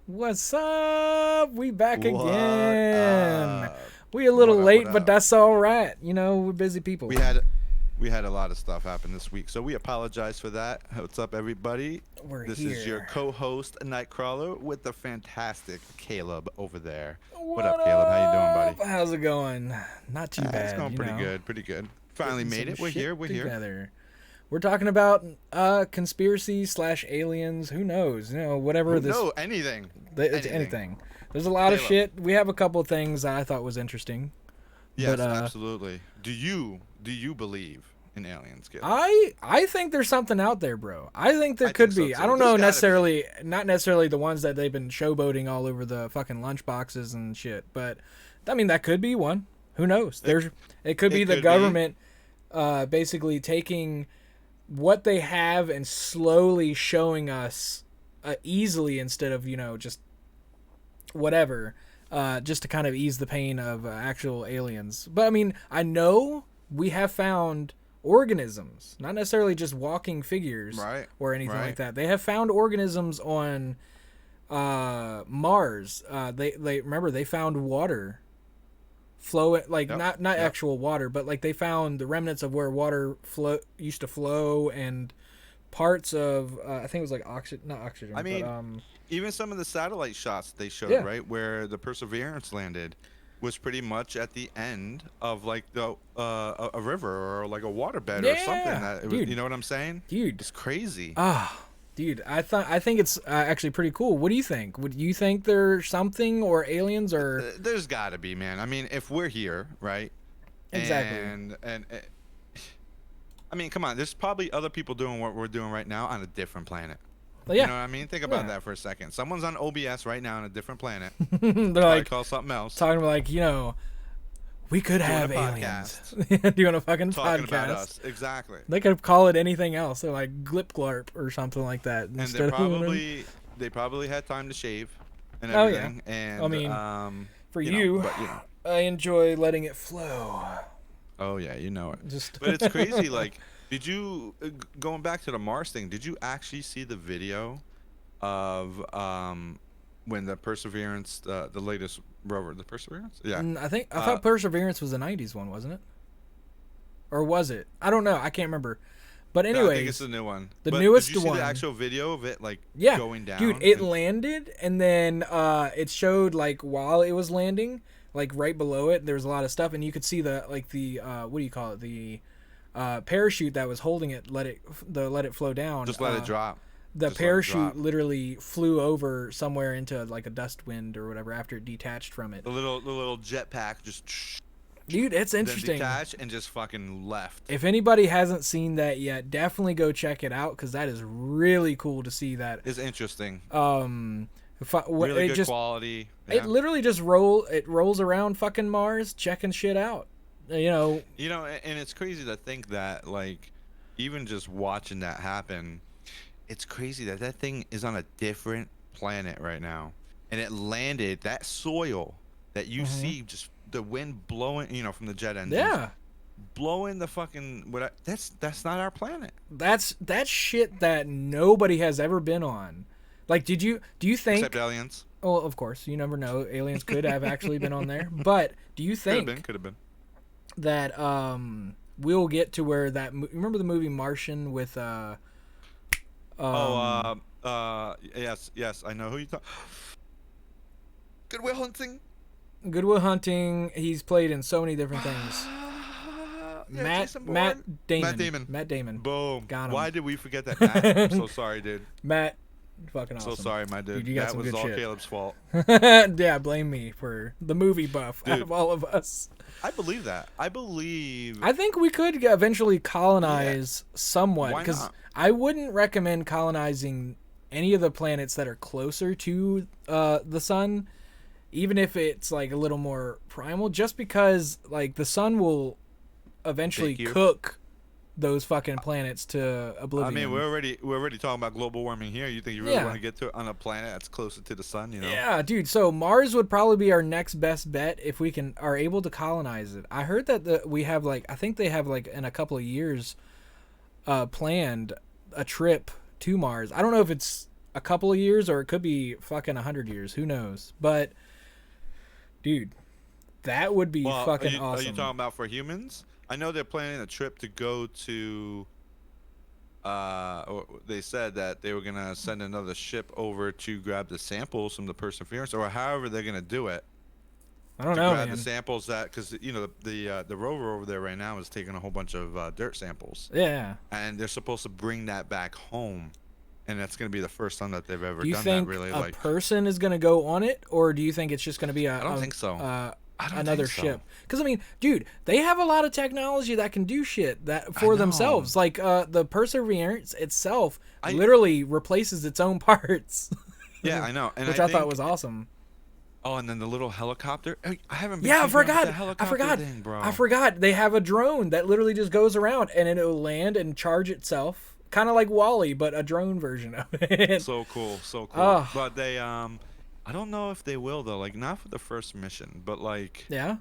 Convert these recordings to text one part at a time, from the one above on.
What's up? We back What again. up? We a little What up? What late, but up? that's all right. You know, we're busy people. We had a lot of stuff happen this week, so we apologize for that. What's up, everybody? We're This is your here. co-host Nightcrawler with the fantastic Caleb over there. What What up, Caleb? How you doing, buddy? up? How's it going? Not too It's bad, going you pretty know. good, pretty good. Finally Getting made some it. We're shit here. We're here. together. We're talking about conspiracies slash aliens. Who knows? You know, whatever Who this. know anything? It's anything. There's a lot of Caleb. shit. We have a couple of things that I thought was interesting. Yes, But, absolutely. Do you believe in aliens, Caleb? I think there's something out there, bro. I think there I could think be. so, I too. don't There's know gotta necessarily, not necessarily the ones that they've been showboating all over the fucking lunchboxes and shit. But I mean, that could be one. Who knows? It could be it the could be. government, basically taking what they have and slowly showing us easily instead of just whatever. Just to kind of ease the pain of actual aliens. But I mean, I know we have found organisms, not necessarily just walking figures Right, or anything right. like that. They have found organisms on Mars. They remember they found water flow, like Yep, not yep. actual water, but like they found the remnants of where water used to flow, and parts of I think it was like oxygen, not oxygen, I mean, but even some of the satellite shots they showed, Yeah. right, where the Perseverance landed, was pretty much at the end of like the a river or like a waterbed or something. Yeah, That it was, dude. you know what I'm saying? dude. It's crazy. Dude, I think it's actually pretty cool. What do you think? Would you think there's something or aliens or There's got to be, man. I mean, if we're here, right? Exactly. And I mean, come on. There's probably other people doing what we're doing right now on a different planet. Well, You yeah, know what I mean? Think about Yeah. that for a second. Someone's on OBS right now on a different planet. they're Probably like call something else. talking like we could have a aliens doing a fucking Talking podcast. about us. Exactly. They could call it anything else. They're like Glip Glarp or something like that. And instead of they probably had time to shave and Oh, yeah. everything. And I mean, for you you, know, but, you know. I enjoy letting it flow. Oh yeah, you know it. Just But it's crazy. Like, did you going back to the Mars thing? Did you actually see the video of when the Perseverance, the latest rover, the Perseverance? Yeah. I thought Perseverance was the '90s one, wasn't it? Or was it? I don't know. I can't remember. But No, I anyways, think it's the new one. the But newest did you see one. the actual video of it, like Yeah, going down? dude, it and- landed and then it showed like while it was landing, like right below it, there was a lot of stuff, and you could see the what do you call it, the parachute that was holding it, let it flow down. Just let it drop. The Just let it parachute drop. literally flew over somewhere into like a dust wind or whatever after it detached from it. The little jetpack just Dude, it's then interesting. detached and just fucking left. If anybody hasn't seen that yet, definitely go check it out because that is really cool to see that. It's interesting. It Really good just quality. it Yeah. literally just rolls around fucking Mars checking shit out. You know, and it's crazy to think that, like, even just watching that happen, it's crazy that that thing is on a different planet right now, and it landed that soil that you see, just the wind blowing, from the jet engines, Yeah. blowing the fucking that's not our planet. That's shit that nobody has ever been on. Like, do you think? Except aliens. Well, of course, you never know. Aliens could have actually been on there, but do you think Could have been. that we'll get to where that? Remember the movie Martian with Yes, I know who you thought. Goodwill Hunting. Good Will Hunting? He's played in so many different things. Yeah, Matt Jason Bourne. Damon. Matt Damon. Boom. Got him. Why did we forget that, Matt? I'm so sorry, dude. Matt, fucking awesome. So sorry, my dude. Dude, you got that some was good all shit. Caleb's fault. Yeah, blame me for the movie buff out Dude. of all of us. I believe that. I believe. I think we could eventually colonize somewhat Why because not? I wouldn't recommend colonizing any of the planets that are closer to the sun, even if it's like a little more primal, just because like the sun will eventually Take you. cook those fucking planets to I oblivion. mean, we're already talking about global warming here. You think you really Yeah. want to get to it on a planet that's closer to the sun? Yeah, dude. So Mars would probably be our next best bet if we are able to colonize it. I heard that we have I think they have in a couple of years planned a trip to Mars. I don't know if it's a couple of years or it could be fucking 100 years. Who knows? But dude, that would be Well, fucking are you awesome. talking about for humans? I know they're planning a trip to go to. They said that they were gonna send another ship over to grab the samples from the Perseverance, or however they're gonna do it, I don't to know, grab the man. samples that, because the rover over there right now is taking a whole bunch of dirt samples, Yeah. and they're supposed to bring that back home, and that's gonna be the first time that they've ever Do you done that. think Really, a like, person is going to go on it, or do you think it's just going to be I don't think so. I don't think another so. ship? Because I mean, dude, they have a lot of technology that can do shit that I for know. themselves. Like the Perseverance itself I literally replaces its own parts, Yeah, I know, and which I I thought was think. awesome. Oh, and then the little helicopter. I haven't been Yeah, keeping up with that I helicopter forgot. thing, I bro. forgot. They have a drone that literally just goes around and it'll land and charge itself, kind of like Wally, but a drone version of it. So cool, so cool. Oh, But they I don't know if they will though. Like not for the first mission, but like yeah.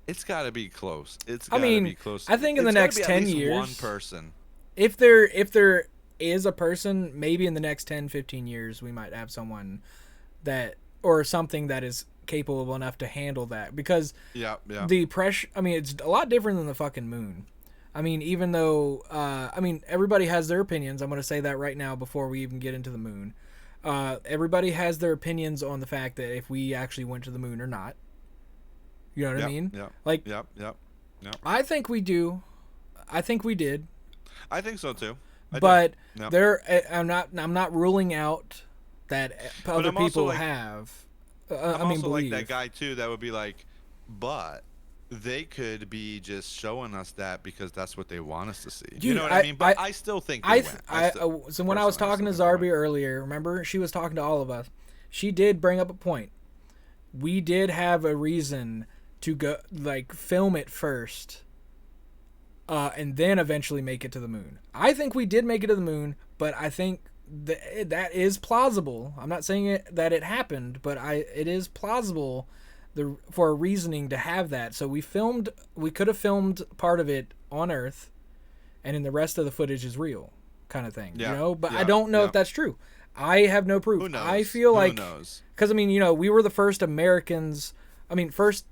it's got to be close. It's I got to mean, be close. I think in the It's got to next be at 10 least one years, person. if there is a person, maybe in the next 10, 15 years, we might have someone that, or something that is capable enough to handle that. Because Yeah, yeah. the pressure, I mean, it's a lot different than the fucking moon. I mean, even though, I mean, everybody has their opinions. I'm going to say that right now before we even get into the moon. Everybody has their opinions on the fact that if we actually went to the moon or not. You know what I Yep, mean? yep, Like, yep, yep, yep. I think we do. I think we did. I think so too. I do. But Yep. I'm not ruling out that But other I'm also people like have. I'm I mean, also like that believe. guy too that would be like, but they could be just showing us that because that's what they want us to see. You Dude, know what I mean? But I still think they went. so when I was Personally, I talking still to think they went. Zarby earlier, remember she was talking to all of us. She did bring up a point. We did have a reason to go, like, film it first, and then eventually make it to the moon. I think we did make it to the moon, but I think that is plausible. I'm not saying that it happened, but it is plausible for a reasoning to have that. So we could have filmed part of it on Earth, and then the rest of the footage is real, kind of thing, Yeah, But I yeah, don't know if yeah. that's true. I have no proof. Who I knows? feel Who like, knows? because I mean, we were the first Americans. I mean, first,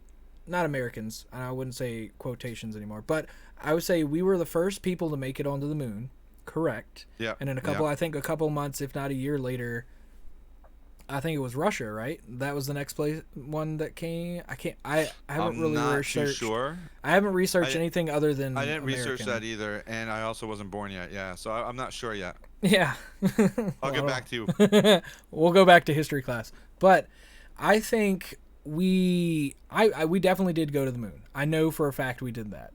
not Americans. I wouldn't say quotations anymore, but I would say we were the first people to make it onto the moon. Correct. Yeah, And then yeah. I think a couple months, if not a year later, I think it was Russia, right? That was the next place one that came. I haven't I'm really not too researched. sure. I haven't researched I anything other I than didn't research American. that either, and I also wasn't born yet. Yeah, so I'm not sure yet. Yeah. I'll get back to you. We'll go back to history class. But I think we definitely did go to the moon. I know for a fact we did that.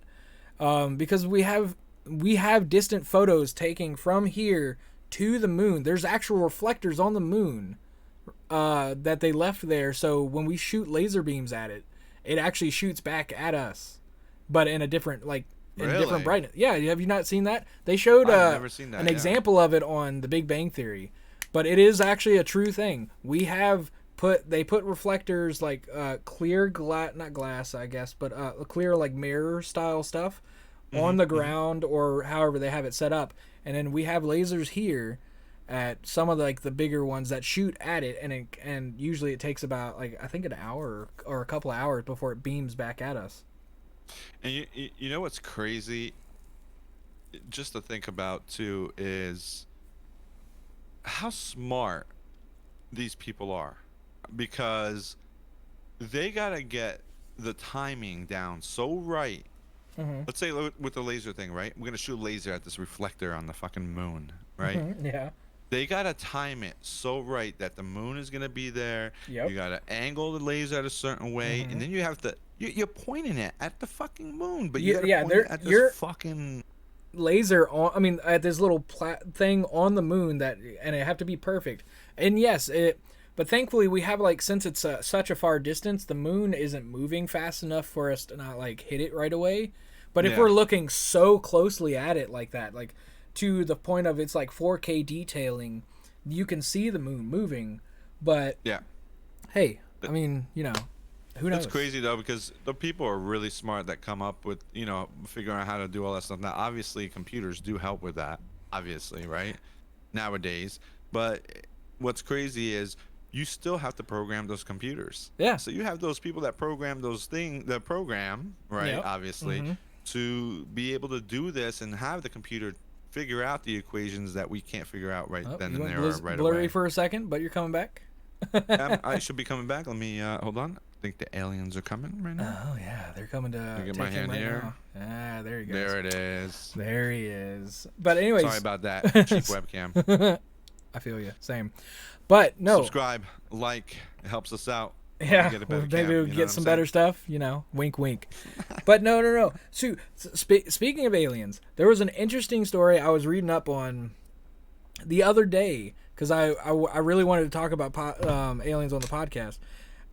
Because we have distant photos taking from here to the moon. There's actual reflectors on the moon that they left there. So when we shoot laser beams at it, it actually shoots back at us, but in a different in different Really? brightness. Yeah, have you not seen that? They showed I've never seen an that. Yeah. example of it on The Big Bang Theory, but it is actually a true thing. They put reflectors like clear glass, not glass, I guess, but clear like mirror style stuff on the Hmm. ground or however they have it set up, and then we have lasers here at some of the bigger ones that shoot at it, and usually it takes about I think an hour or a couple of hours before it beams back at us. And you know what's crazy? Just to think about too is how smart these people are, because they gotta get the timing down so right. Mm-hmm. Let's say with the laser thing, right? We're gonna shoot a laser at this reflector on the fucking moon, right? Mm-hmm. Yeah. They gotta time it so right that the moon is gonna be there. Yep. You gotta angle the laser at a certain way, Mm-hmm. and then you have to. You're pointing it at the fucking moon, but you Yeah, gotta yeah. point it at this Your fucking. laser on. I mean, at this little thing on the moon and it have to be perfect. And yes, it. But thankfully, we have since it's such a far distance, the moon isn't moving fast enough for us to not hit it right away. But if Yeah. we're looking so closely at it like that, to the point of it's 4K detailing, you can see the moon moving. But Yeah. hey, I mean, who knows? It's crazy though, because the people are really smart that come up with figuring out how to do all that stuff. Now, obviously, computers do help with that. Obviously, right? Nowadays, but what's crazy is you still have to program those computers. Yeah. So you have those people that program the program, right? Yep. Obviously, Mm-hmm. to be able to do this and have the computer figure out the equations that we can't figure out right Oh, then you and went there or right blurry away. for a second, but you're coming back. I should be coming back. Let me hold on. I think the aliens are coming right now. Oh yeah, they're coming Let me to get my take him hand right here. now. Ah, there he goes. There it is. There he is. But Sorry anyways, about that cheap webcam. I feel you. Same. But no. Subscribe, like, it helps us out. When we Yeah, get a well, better maybe cam, we'll you know get what I'm some saying? better stuff. Wink, wink. But no. So, speaking of aliens, there was an interesting story I was reading up on the other day because I really wanted to talk about aliens on the podcast.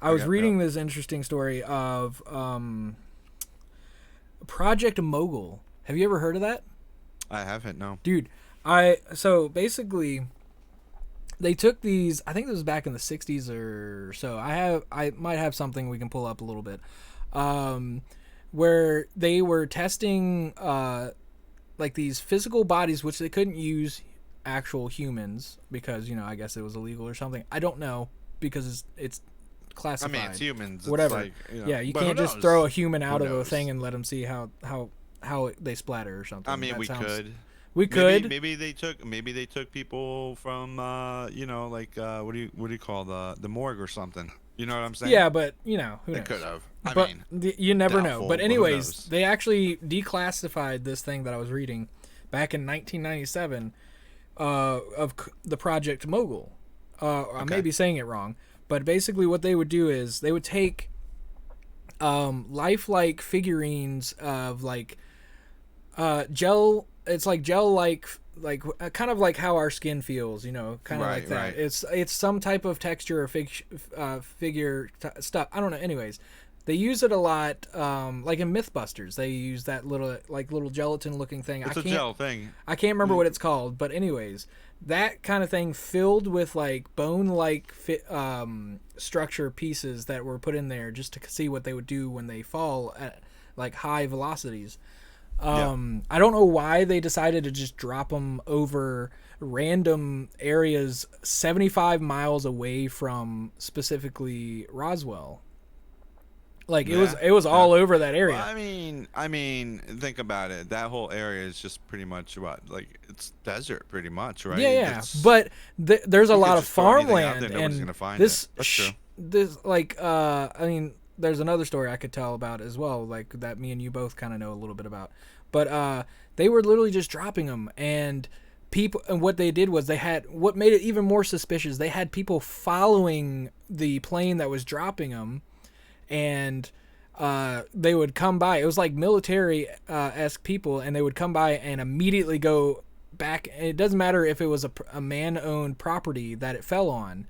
I was Yep, yep. reading this interesting story of Project Mogul. Have you ever heard of that? I haven't, no. Dude, so basically they took these, I think this was back in the 60s or so. I might have something we can pull up a little bit. Where they were testing like these physical bodies which they couldn't use actual humans because, I guess it was illegal or something. I don't know because it's I classified. mean, it's humans. It's Whatever. like, Yeah, you but who can't just knows? throw a human Who out of a knows? thing and let them see how they splatter or something. I mean, That we sounds- could. We could. Maybe they took people from like what do you call the morgue or something. You know what I'm saying? Yeah, but who They knows? could have. I But mean, you never know. doubtful, But but who anyways, knows? they actually declassified this thing that I was reading back in 1997 the Project Mogul. I may Okay. be saying it wrong, but basically what they would do is they would take lifelike figurines of like gel. It's like gel like kind of like how our skin feels, kind of Right, like that. right. It's some type of texture or figure stuff. I don't know. Anyways, they use it a lot. Like in MythBusters, they use that little gelatin looking thing. It's a gel thing. I can't remember what it's called, but anyways, that kind of thing filled with like bone-like structure pieces that were put in there just to see what they would do when they fall at like high velocities. I don't know why they decided to just drop them over random areas 75 miles away from specifically Roswell. Like it was all over that area. Well, I mean, think about it. That whole area is just pretty much like it's desert, pretty much, right? Yeah. It's, But there's a you could lot of just throw anything out farmland, there, nobody's and gonna find this it. That's true. this there's another story I could tell about as well, like that me and you both kind of know a little bit about. But they were literally just dropping them, and people, and what they did was they had, what made it even more suspicious, they had people following the plane that was dropping them, and they would come by. It was like military-esque people, and they would come by and immediately go back. And it doesn't matter if it was a man-owned property that it fell on.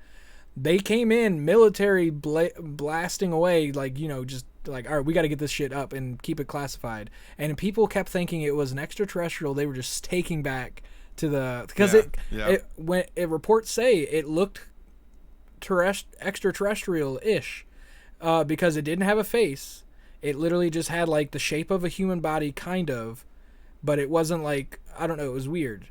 They came in military blasting away, like, just like, all right, we got to get this shit up and keep it classified. And people kept thinking it was an extraterrestrial. They were just taking back to the, because when reports say it looked extraterrestrial-ish. Because it didn't have a face. It literally just had like the shape of a human body, kind of, but it wasn't like, I don't know, it was weird.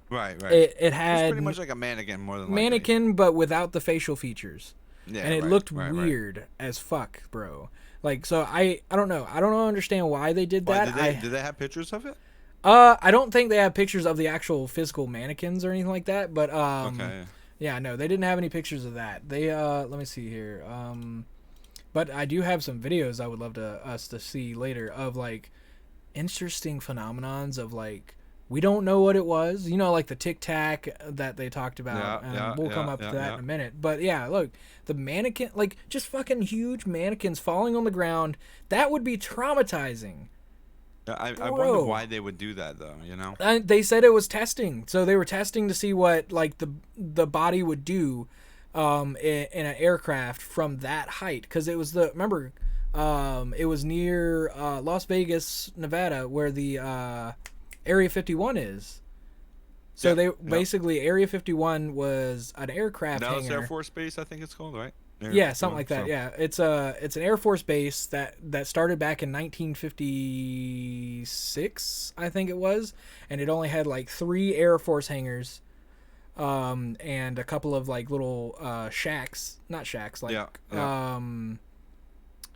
Right. It had It's pretty much like a mannequin, more than mannequin, but without the facial features, Yeah, and it right, looked right. weird as fuck, bro. Like, so I don't know. I don't understand why they did Why, that. did they have pictures of it? I don't think they have pictures of the actual physical mannequins or anything like that. But Okay. yeah, no, they didn't have any pictures of that. They let me see here. But I do have some videos I would love us to see later of like interesting phenomenons of like, we don't know what it was, like the Tic Tac that they talked about. We'll come up to that in a minute. But yeah, look, the mannequin, like just fucking huge mannequins falling on the ground. That would be traumatizing. I wonder why they would do that, though. They said it was testing, so they were testing to see what like the body would do in an aircraft from that height, because it was it was near Las Vegas, Nevada, where the Area 51 is. So basically Area 51 was an aircraft hangar. Dallas Air Force Base, I think it's called, right? Yeah, something like that. So. Yeah, it's an Air Force base that started back in 1956, I think it was, and it only had like 3 Air Force hangars. and a couple of like little shacks, not shacks, like Yeah, yeah.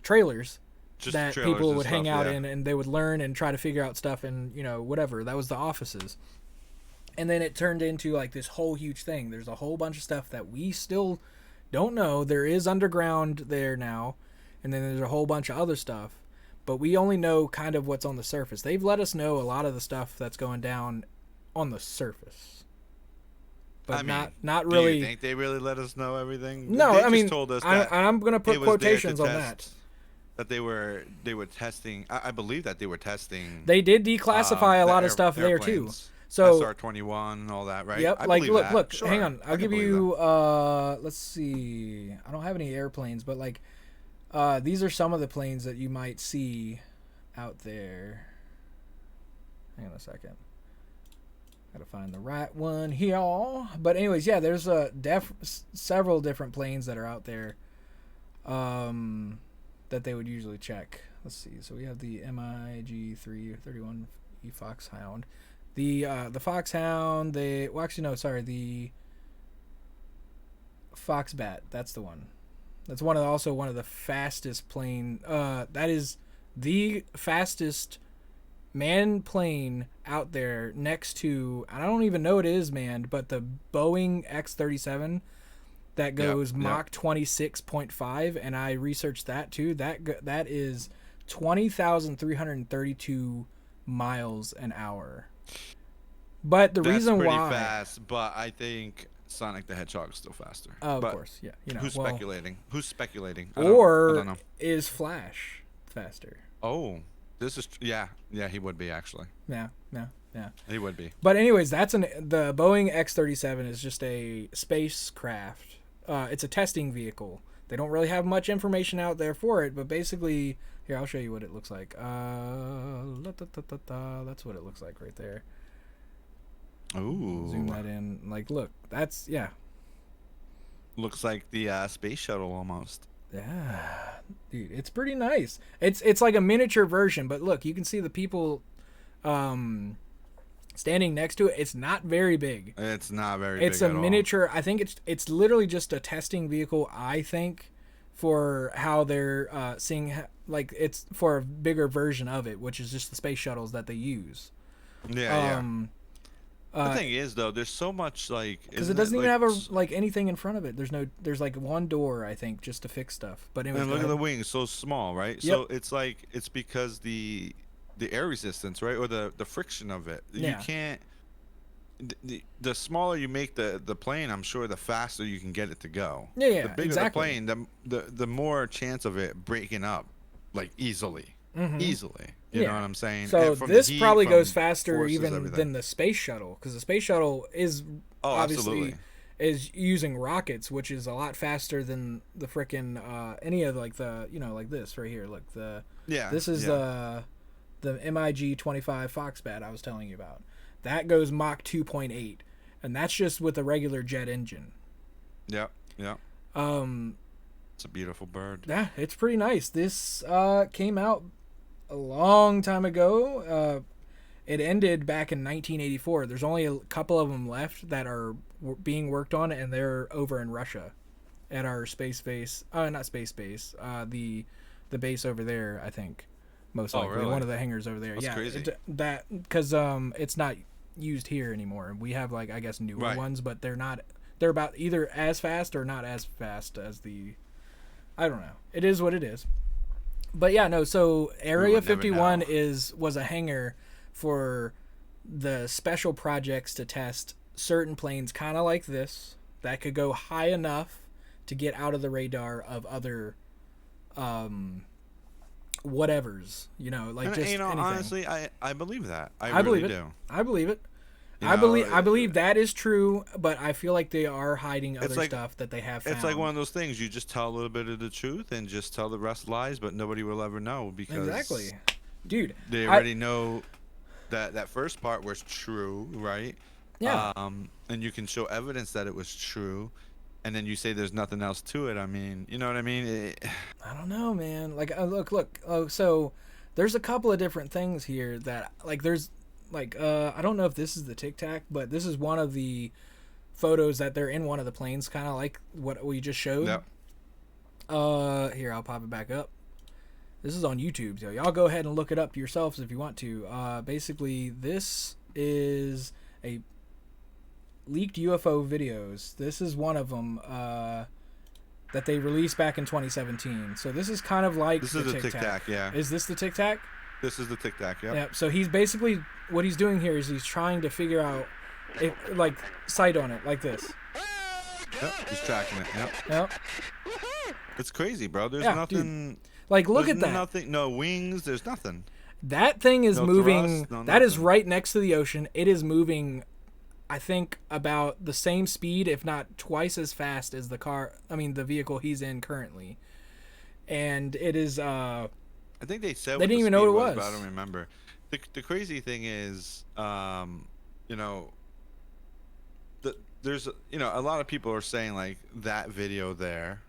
trailers Just that trailers people and would hang stuff. out Yeah. in, and they would learn and try to figure out stuff, and whatever. That was the offices. And then it turned into like this whole huge thing. There's a whole bunch of stuff that we still don't know. There is underground there now, and then there's a whole bunch of other stuff, but we only know kind of what's on the surface. They've let us know a lot of the stuff that's going down on the surface, but I mean, not do you really. think they really let us know everything? No, They I just mean, told us that I'm gonna put it was there to quotations on that. test. That they were testing. I believe that they were testing They did declassify a the lot of stuff there too. airplanes, So SR-21, all that, right? yep, I like believe look, that. look, Sure, hang on. I I'll can give believe you let's see. I don't have any airplanes, but like these are some of the planes that you might see out there. Hang on a second. Gotta find the right one here. But anyways, yeah, there's several different planes that are out there that they would usually check. Let's see. So we have the MiG 331E Foxhound. The Foxhound, the Foxbat. That's the one. That's also one of the fastest plane. That is the fastest manned plane out there, next to, I don't even know it is manned, but the Boeing X-37 that goes Mach 26.5, and I researched that too. That is 20,332 miles an hour. But the That's reason pretty why fast, but I think Sonic the Hedgehog is still faster. oh, of But course, yeah, who's speculating? Who's speculating? I or don't know. is Flash faster? Oh, this is yeah. He would be actually. Yeah. He would be. But anyways, the Boeing X-37 is just a spacecraft. It's a testing vehicle. They don't really have much information out there for it, but basically, here, I'll show you what it looks like. That's what it looks like right there. Ooh. Zoom that in. Like, look, that's, yeah. Looks like the space shuttle almost. Yeah, dude, it's pretty nice. It's like a miniature version, but look, you can see the people standing next to it. It's not very big. It's not very It's big a at miniature. I think it's literally just a testing vehicle, I think, for how they're seeing, like, it's for a bigger version of it, which is just the space shuttles that they use. all. Yeah. The Uh, thing is, though, there's so much like because isn't it doesn't like, even have like anything in front of it. There's like one door, I think, just to fix stuff. But anyways, and go look at the ahead. wings, so small, right? Yep. So it's because the air resistance, right, or the friction of it. You Yeah. can't. The smaller you make the plane, I'm sure the faster you can get it to go. Yeah, The bigger exactly. the plane, the more chance of it breaking up, like easily. Easily. You know what I'm saying? So And from the this heat, probably from goes faster forces, even everything. than the space shuttle, because the space shuttle is Oh, obviously absolutely. is using rockets, which is a lot faster than the frickin' any of like the like this right here. Look, Yeah. this is yeah. the MiG 25 Foxbat I was telling you about. That goes Mach 2.8, and that's just with a regular jet engine. Yeah. Yeah. Um, It's a beautiful bird. yeah, it's pretty nice. This came out a long time ago. It ended back in 1984. There's only a couple of them left that are being worked on, and they're over in Russia at our space base. Not space base. The base over there, I think, most Oh, likely really? one of the hangars over there. That's yeah, crazy. that because it's not used here anymore. We have like, I guess, newer Right. ones, but they're not. They're about either as fast or not as fast as the. I don't know. It is what it is. But yeah, no. So Area would never 51 know. was a hangar for the special projects to test certain planes, kind of like this, that could go high enough to get out of the radar of other whatevers. Like And, just anything. honestly, I believe that. I believe really it. do. I believe it. You I know, believe that is true, but I feel like they are hiding other like- stuff that they have found. It's like one of those things. You just tell a little bit of the truth and just tell the rest lies, but nobody will ever know because Exactly. Dude, they already know that first part was true, right? Yeah. And you can show evidence that it was true, and then you say there's nothing else to it. I mean, you know what I mean? I don't know, man. Like, look. Oh, so there's a couple of different things here that, like, there's, like, I don't know if this is the Tic Tac, but this is one of the photos that they're in one of the planes, kind of like what we just showed. Yep. Here, I'll pop it back up. This is on YouTube, so y'all go ahead and look it up yourselves if you want to. Basically, this is a leaked UFO videos. This is one of them that they released back in 2017. So this is kind of like this is the Tic Tac. Yeah. Is this the Tic Tac? This is the Tic Tac. Yep. Yeah. So he's basically what he's doing here is he's trying to figure out, like sight on it like this. Yep. He's tracking it. Yep. Yep. It's crazy, bro. There's Yeah, nothing. Dude. Like, look at that. Nothing. No wings. There's nothing. That thing is No moving. thrust, no that is nothing. right next to the ocean. It is moving, I think, about the same speed, if not twice as fast as the vehicle he's in currently. And it is. I think they said They what didn't the even know speed what it but I was. don't remember. The crazy thing is, you know, there's a lot of people are saying like that video there,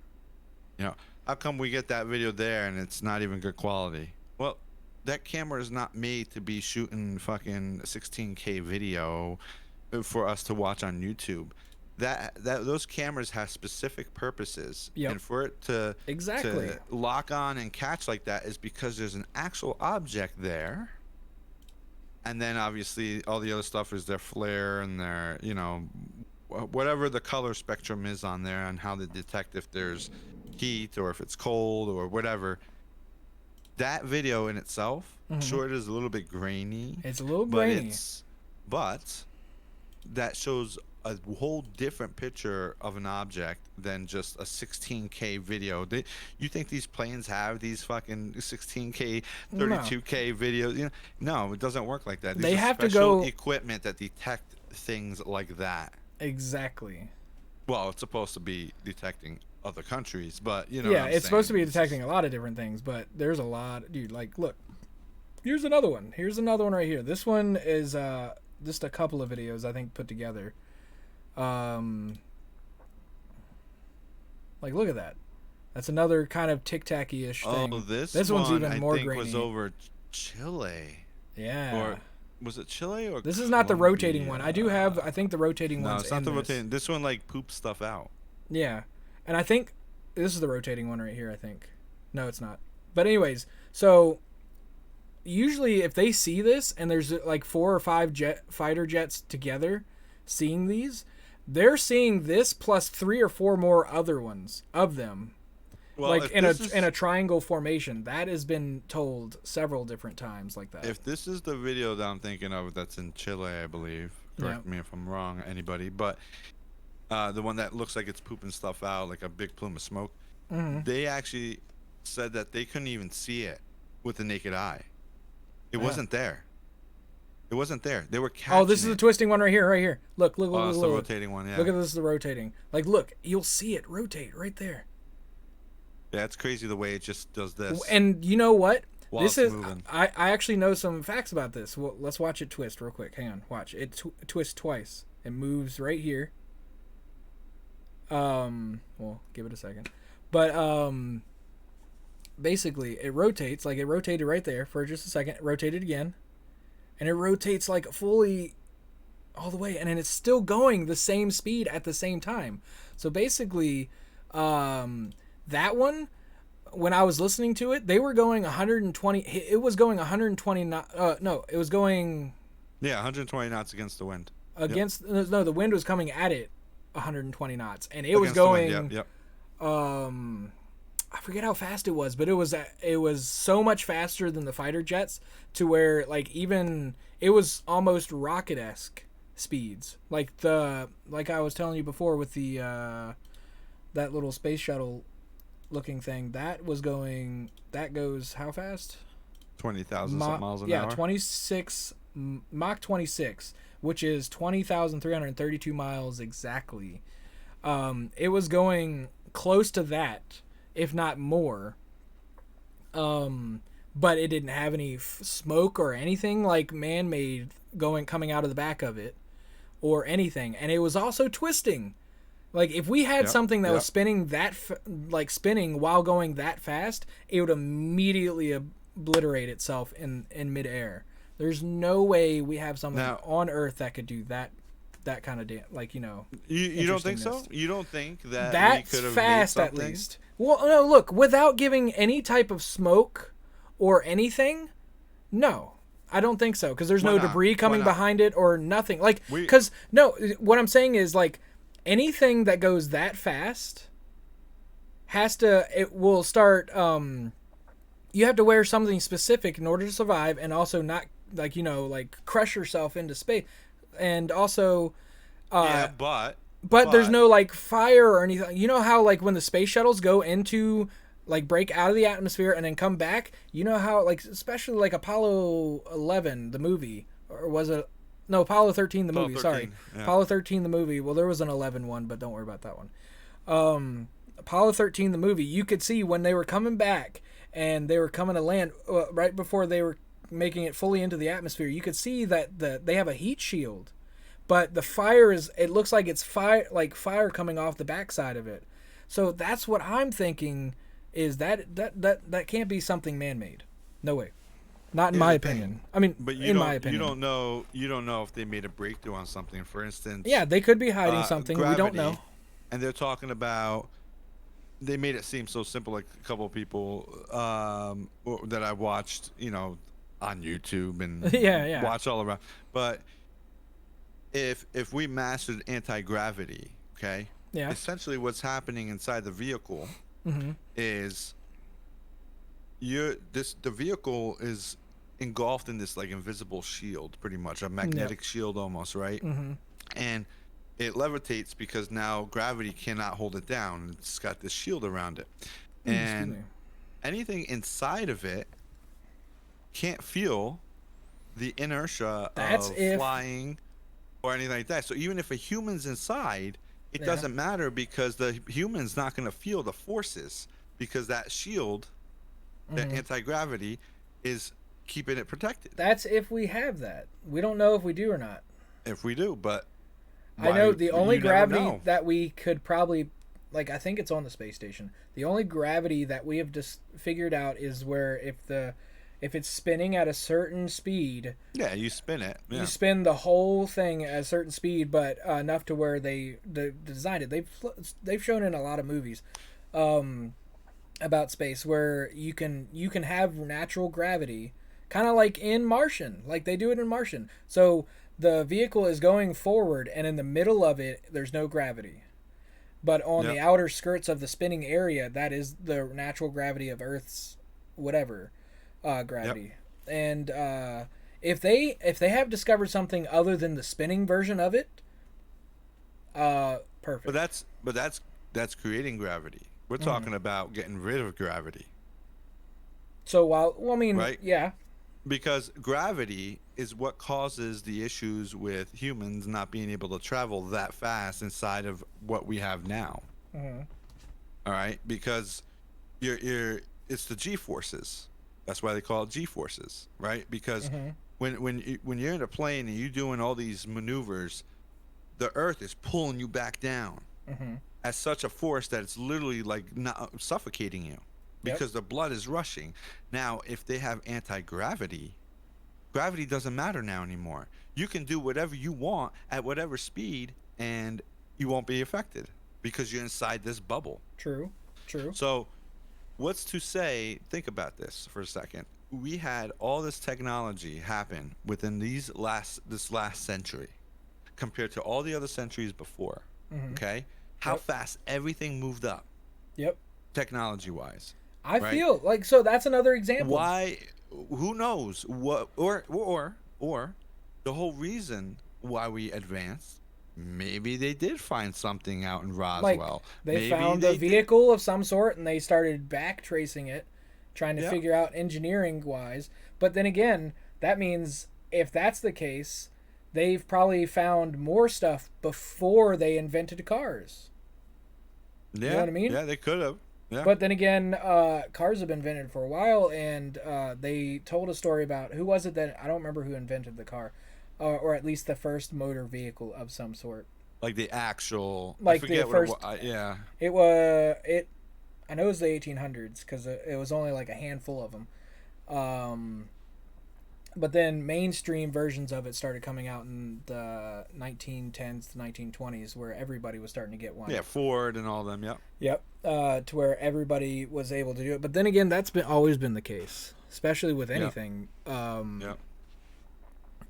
how come we get that video there and it's not even good quality? Well, that camera is not made to be shooting fucking 16K video for us to watch on YouTube. That those cameras have specific purposes, Yep. and for it to Exactly. to lock on and catch like that is because there's an actual object there. And then obviously all the other stuff is their flare and their, whatever the color spectrum is on there, and how they detect if there's heat or if it's cold or whatever. That video in itself, sure, it is a little bit grainy. It's a little but grainy. but that shows a whole different picture of an object than just a 16K video. You think these planes have these fucking 16K, 32K videos? No, it doesn't work like that. These They are have to special go- equipment that detect things like that. Exactly. Well, it's supposed to be detecting other countries, but Yeah, what I'm it's supposed to be saying. detecting a lot of different things, but there's a lot, dude. Like, look, here's another one. Here's another one right here. This one is just a couple of videos I think put together. Like, look at that. That's another kind of tic tacky-ish thing. Oh, this one's one, even I more think grainy. was over Chile. Yeah. Or was it Chile or This is not the rotating Colombia? one. I think the rotating No, one's it's not in the this. rotating. This one like poops stuff out. Yeah. And I think this is the rotating one right here, I think. No, it's not. But anyways, so usually if they see this and there's like 4 or 5 fighter jets together seeing these, they're seeing this plus 3 or 4 more other ones of them. Well, like if in a triangle formation. That has been told several different times like that. if this is the video that I'm thinking of, that's in Chile, I believe. Correct me if I'm wrong, anybody. But the one that looks like it's pooping stuff out, like a big plume of smoke. They actually said that they couldn't even see it with the naked eye. It wasn't there. It wasn't there. They were catching Oh, this is the twisting one right here, right here. Look, Oh, look, that's look. the rotating one, yeah. Look at this, the rotating. Like, look, you'll see it rotate right there. Yeah, it's crazy the way it just does this. And you know what? While This it's is moving. I actually know some facts about this. Well, let's watch it twist real quick. Hang on, watch it twist twice. It moves right here. Well, give it a second. But basically it rotates, like it rotated right there for just a second, it rotated again, and it rotates like fully all the way, and then it's still going the same speed at the same time. So basically that one, when I was listening to it, they were going 120. It was going 120. No, it was going Yeah, 120 knots against the wind. against. No, the wind was coming at it 120 knots, and it was Against the going. wind, yep. I forget how fast it was, but it was so much faster than the fighter jets to where like even it was almost rocket-esque speeds. Like I was telling you before with the that little space shuttle looking thing, that goes how fast? 20,000 miles an hour. 26 Mach 26, which is 20,332 miles exactly. It was going close to that, if not more. But it didn't have any smoke or anything like man-made coming out of the back of it or anything, and it was also twisting. Like if we had something that was spinning spinning while going that fast, it would immediately obliterate itself in midair. There's no way we have something on Earth that could do that that kind of You don't think so? interestingness. You don't think that we That's could have made fast, at something? least. Well, no, look, without giving any type of smoke or anything, no, I don't think so. Because there's Why no not? debris Why coming not? behind it or nothing. Like, We because no, what I'm saying is like anything that goes that fast it will start. You have to wear something specific in order to survive, and also not like like crush yourself into space, and also. yeah, Uh, but but there's but no like fire or anything. You know how like when the space shuttles go into like break out of the atmosphere and then come back. You know how like especially like Apollo 11 the movie, or was it no Apollo 13 the movie? Sorry, 12, 13. Yeah. Apollo 13 the movie. Well, there was an 11 one, but don't worry about that one. Apollo 13 the movie. You could see when they were coming back and they were coming to land right before they were making it fully into the atmosphere. You could see that they have a heat shield, but the fire is it looks like it's fire coming off the backside of it. So that's what I'm thinking is that can't be something man-made. No way. Not in Here's my the opinion. thing. I mean, But in my opinion. you don't know if they made a breakthrough on something. For instance, Yeah, they could be hiding something. We don't know. gravity, and they're talking about. They made it seem so simple. Like a couple of people that I watched, on YouTube and Yeah, yeah. watch all around. But if we mastered anti-gravity, okay, Yeah. essentially what's happening inside the vehicle Mhm. is the vehicle is engulfed in this like invisible shield, pretty much a Yep. magnetic shield almost, right? Mhm. And it levitates because now gravity cannot hold it down. It's got this shield around it, Excuse and me. anything inside of it can't feel the inertia That's of if flying or anything like that. So even if a human's inside, it yeah. doesn't matter because the human's not going to feel the forces because that shield, that Mhm. anti-gravity, is keeping it protected. That's if we have that. We don't know if we do or not. If we do, but I why know the only you never gravity know. that we could probably like I think it's on the space station. The only gravity that we have just figured out is where if it's spinning at a certain speed, Yeah, you spin it. you Yeah. spin the whole thing at a certain speed, but enough to where they designed it. They've shown in a lot of movies about space where you can have natural gravity, kind of like in Martian, like they do it in Martian. So the vehicle is going forward, and in the middle of it, there's no gravity. But on the Yep. outer skirts of the spinning area, that is the natural gravity of Earth's whatever Yep. gravity. And if they have discovered something other than the spinning version of it, But perfect. that's creating gravity. We're Mm-hmm. talking about getting rid of gravity, So well, I mean, right? yeah. Because gravity is what causes the issues with humans not being able to travel that fast inside of what we have now. Mm-hmm. All right, because you're it's the G forces. That's why they call it G forces, right? Because Mm-hmm. when you're in a plane and you're doing all these maneuvers, the Earth is pulling you back down Mm-hmm. at such a force that it's literally like not suffocating you Yep. because the blood is rushing. Now, if they have anti-gravity, gravity doesn't matter now anymore. You can do whatever you want at whatever speed and you won't be affected because you're inside this bubble. True. True. So, what's to say, think about this for a second. We had all this technology happen within this last century compared to all the other centuries before. Mm-hmm. Okay? How Yep. fast everything moved up Yep. technology wise, I right? feel like so. That's another example. Why, who knows what or the whole reason why we advanced, maybe they did find something out in Like Roswell. they Maybe found a they did. vehicle of some sort and they started back tracing it, trying to Yeah. figure out engineering wise. But then again, that means if that's the case, they've probably found more stuff before they invented cars. You know Yeah. what I mean? Yeah, they could have. Yeah. But then again, cars have been invented for a while, and they told a story about who was it that I don't remember who invented the car, or at least the first motor vehicle of some sort. Like the actual, I Like the forget what it was. first, Yeah. it was it. I know it was the 1800s because it was only like a handful of them. Um, But then mainstream versions of it started coming out in the 1910s to 1920s, where everybody was starting to get one. Yeah, Ford and all them. Yep. Yep. To where everybody was able to do it. But then again, that's been always been the case, especially with Yep. anything. Yep.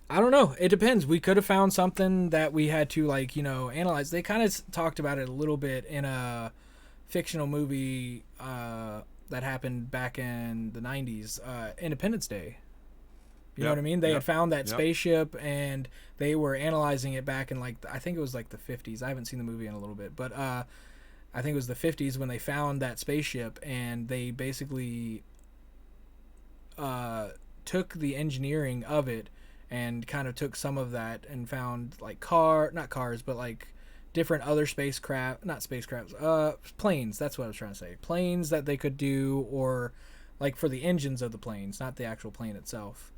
I don't know. It depends. We could have found something that we had to like, analyze. They kind of talked about it a little bit in a fictional movie that happened back in the 90s, Independence Day. You know what I Yep. mean? They had Yep. found that Yep. spaceship and they were analyzing it back in like I think it was like the 50s. I haven't seen the movie in a little bit, but I think it was the 50s when they found that spaceship and they basically took the engineering of it and kind of took some of that and found like not cars, but like different other spacecraft, not spacecrafts, planes. That's what I was trying to say. Planes that they could do, or like for the engines of the planes, not the actual plane itself.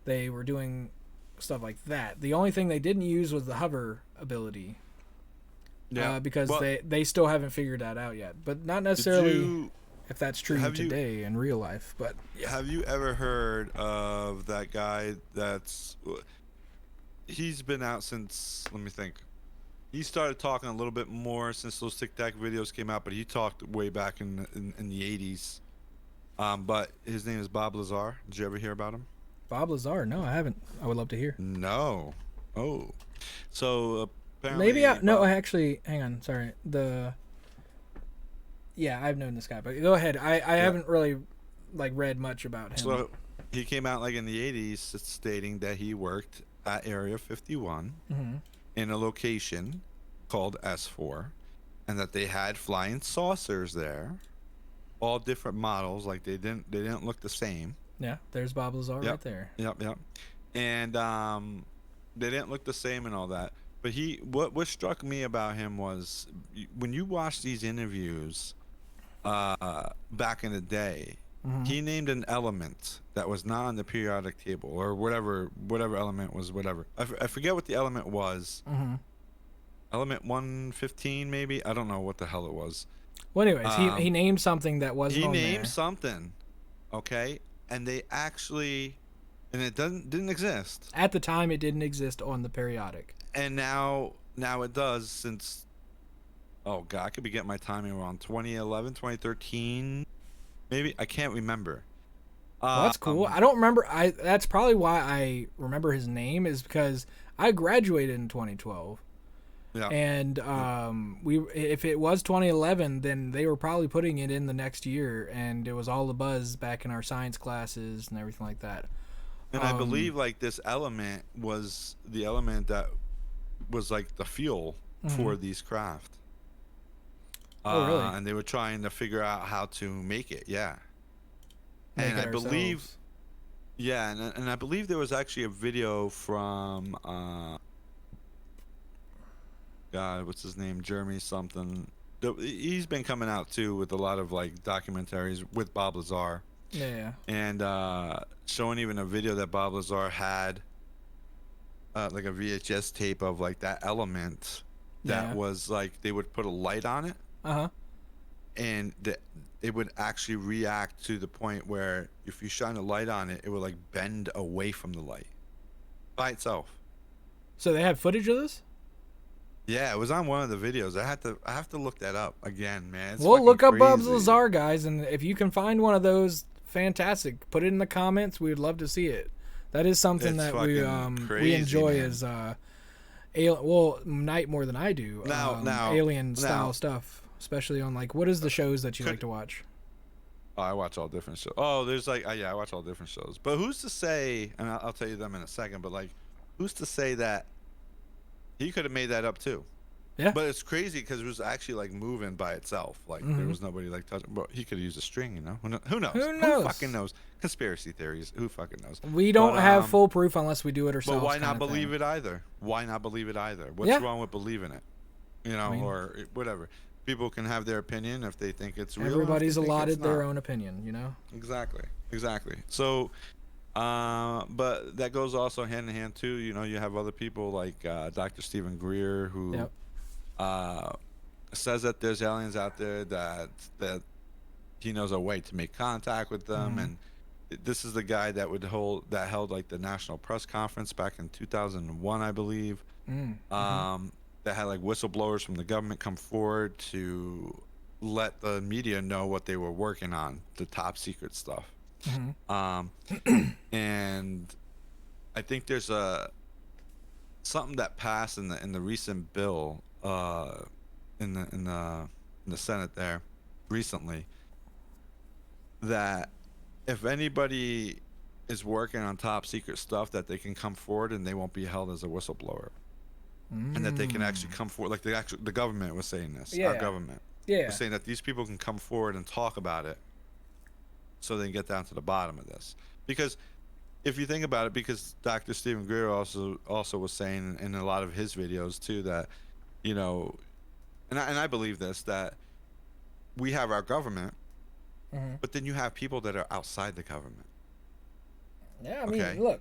They were doing stuff like that. The only thing they didn't use was the hover ability, Yeah. because Well, they still haven't figured that out yet. But not did necessarily you if that's true have you today in real life. But yeah, have you ever heard of that guy that's he's been out since, let me think. He started talking a little bit more since those Tic Tac videos came out, but he talked way back in the 80s. But his name is Bob Lazar. Did you ever hear about him? Bob Lazar. No, I haven't. I would love to hear. No. Oh. So Maybe apparently no. Bob. Actually, hang on. Sorry. Yeah, I've known this guy, but go ahead. I Yeah. haven't really like read much about him. So he came out like in the 80s stating that he worked at Area 51 Mm-hmm. in a location called S4, and that they had flying saucers there, all different models. Like they didn't look the same. Yeah, there's Bob Lazar right Yep. there. Yep. Yep. And they didn't look the same and all that. But what struck me about him was when you watch these interviews back in the day, Mm-hmm. he named an element that was not on the periodic table, or whatever element was, whatever. I forget what the element was. Mm-hmm. Element 115 maybe. I don't know what the hell it was. Well, anyways, he Um, named something that wasn't he on named there. something, okay, and they actually, and it didn't exist, At the time, it didn't exist on the periodic. and now it does since, oh god, I could be getting my timing wrong. 2011, 2013, maybe, I can't remember. Well, that's cool. Um, I don't remember. That's probably why I remember his name is because I graduated in 2012. yeah, And yeah. we if it was 2011, then they were probably putting it in the next year, and it was all the buzz back in our science classes and everything like that. And I Um, believe like this element was the element that was like the fuel mhm. for these craft. Oh, really? And they were trying to figure out how to make it. Yeah. Make And it I believe, ourselves. yeah, and I believe there was actually a video from God, what's his name? Jeremy something. He's been coming out too with a lot of like documentaries with Bob Lazar, Yeah. and showing even a video that Bob Lazar had, like a VHS tape of like that element that Yeah. was like they would put a light on it, Uh huh. and it would actually react to the point where if you shine a light on it, it would like bend away from the light by itself. So they have footage of this. Yeah, it was on one of the videos. I have to look that up again, man. It's We'll fucking look up Bob crazy. Lazar, guys, and if you can find one of those, fantastic. Put it in the comments. We would love to see it. That is something It's that fucking we crazy, enjoy man. as well, Night more than I do. Now, Alien style now, stuff, especially on like what is the shows that you like could to watch? oh, I watch all different shows. Oh, there's like, yeah, I watch all different shows. But who's to say? And I'll tell you them in a second. But like, who's to say that he could have made that up too? Yeah. But it's crazy because it was actually like moving by itself. Like there Hmm. was nobody like touching. But he could have used a string, you know? Who knows? Who Who fucking knows? knows? Conspiracy theories. Who fucking knows? We But don't have full proof unless we do it but ourselves. why Kind not of believe thing. it either? Why not believe it either? What's Yeah. wrong with believing it? You I know, mean, or whatever. People can have their opinion if they think it's real, or if they everybody's think it's allotted their not. own opinion. You know. Exactly. Exactly. So, but that goes also hand in hand too. You know, you have other people like Dr. Stephen Greer who Yep. uh, says that there's aliens out there that he knows a way to make contact with them, Hmm. and this is the guy that held like the national press conference back in 2001, I believe. Mm-hmm. That had like whistleblowers from the government come forward to let the media know what they were working on, the top secret stuff. Mm-hmm. Um, and I think there's a something that passed in the recent bill in the in the in the Senate there recently, that if anybody is working on top secret stuff, that they can come forward and they won't be held as a whistleblower, and that they can actually Mm. come forward, like the government was saying this, our Yeah. government was Yeah. saying that these people can come forward and talk about it so they can get down to the bottom of this. Because if you think about it, because Dr. Stephen Greer also was saying in a lot of his videos too, that, you know, and I believe this, that we have our government, Mm-hmm. but then you have people that are outside the government. Yeah. I mean, Okay, look.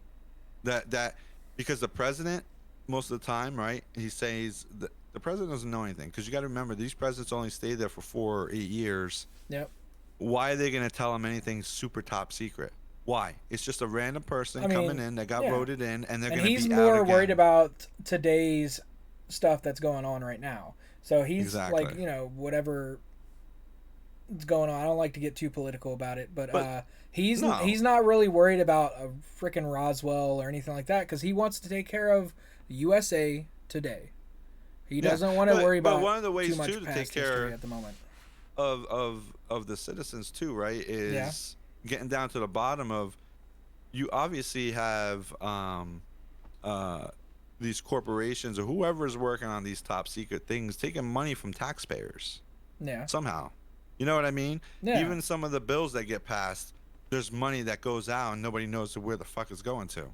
that because the president, most of the time, right, he says the president doesn't know anything, because you got to remember, these presidents only stayed there for 4 or 8 years. Yep. Why are they going to tell him anything super top secret? Why? It's just a random person I coming mean, in that got yeah. voted in, and they're And going to he's be out more worried again. about today's stuff that's going on right now. So he's like, Exactly. whatever is going on. I don't like to get too political about it, but But he's no, not really worried about a freaking Roswell or anything like that because he wants to take care of the USA today. He yeah, doesn't want to worry but about one of the too ways too much to take past history care at the moment. of the citizens too, right, Yeah. is getting down to the bottom of, you obviously have uh these corporations or whoever is working on these top secret things taking money from taxpayers Yeah. somehow. You know what I mean? Yeah. Even some of the bills that get passed, there's money that goes out and nobody knows where the fuck it's going to.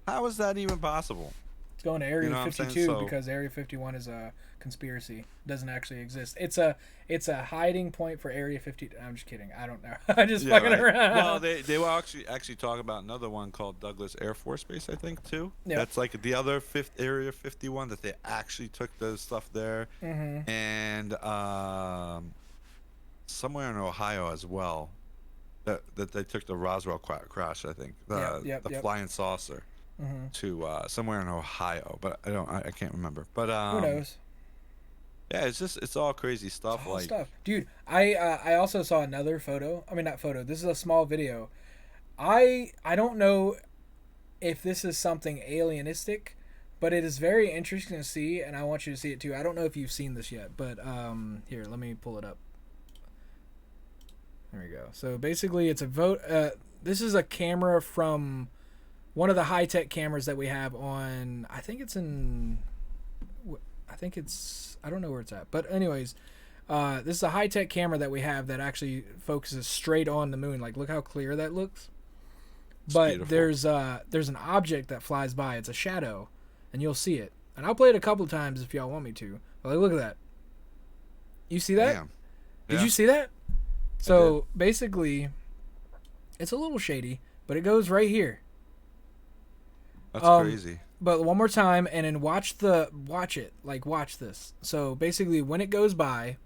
How is that even possible? It's going to You Area know what I'm saying? 52 So because Area 51 is a conspiracy. It doesn't actually exist. It's a hiding point for Area 50. I'm just kidding. I don't know. I just yeah, fucking right. Well, around. they will actually talk about another one called Douglas Air Force Base, I think, too. Yep. That's like the other fifth Area 51, that they actually took the stuff there, Mm-hmm. and somewhere in Ohio as well. That they took the Roswell crash, I think, Yep. Yep. the Yep. flying saucer Mm-hmm. to somewhere in Ohio, but I can't remember. But Who knows? yeah, it's all crazy It's stuff. all Like, stuff, dude. I also saw another photo. I mean, not photo. This is a small video. I don't know if this is something alienistic, but it is very interesting to see, and I want you to see it too. I don't know if you've seen this yet, but here, let me pull it up. There we go. So basically, it's a vote. This is a camera from one of the high tech cameras that we have on. I think it's in. I think it's. I don't know where it's at, but anyways, this is a high tech camera that we have that actually focuses straight on the moon. Like, look how clear that looks. it's But beautiful. there's an object that flies by. It's a shadow, and you'll see it. And I'll play it a couple of times if y'all want me to. But like, look at that. You see that? Damn. Did Yeah, you see that? I did. So basically, it's a little shady, but it goes right here. That's Um, crazy. but one more time, and then watch it, like watch this. So basically, when it goes by,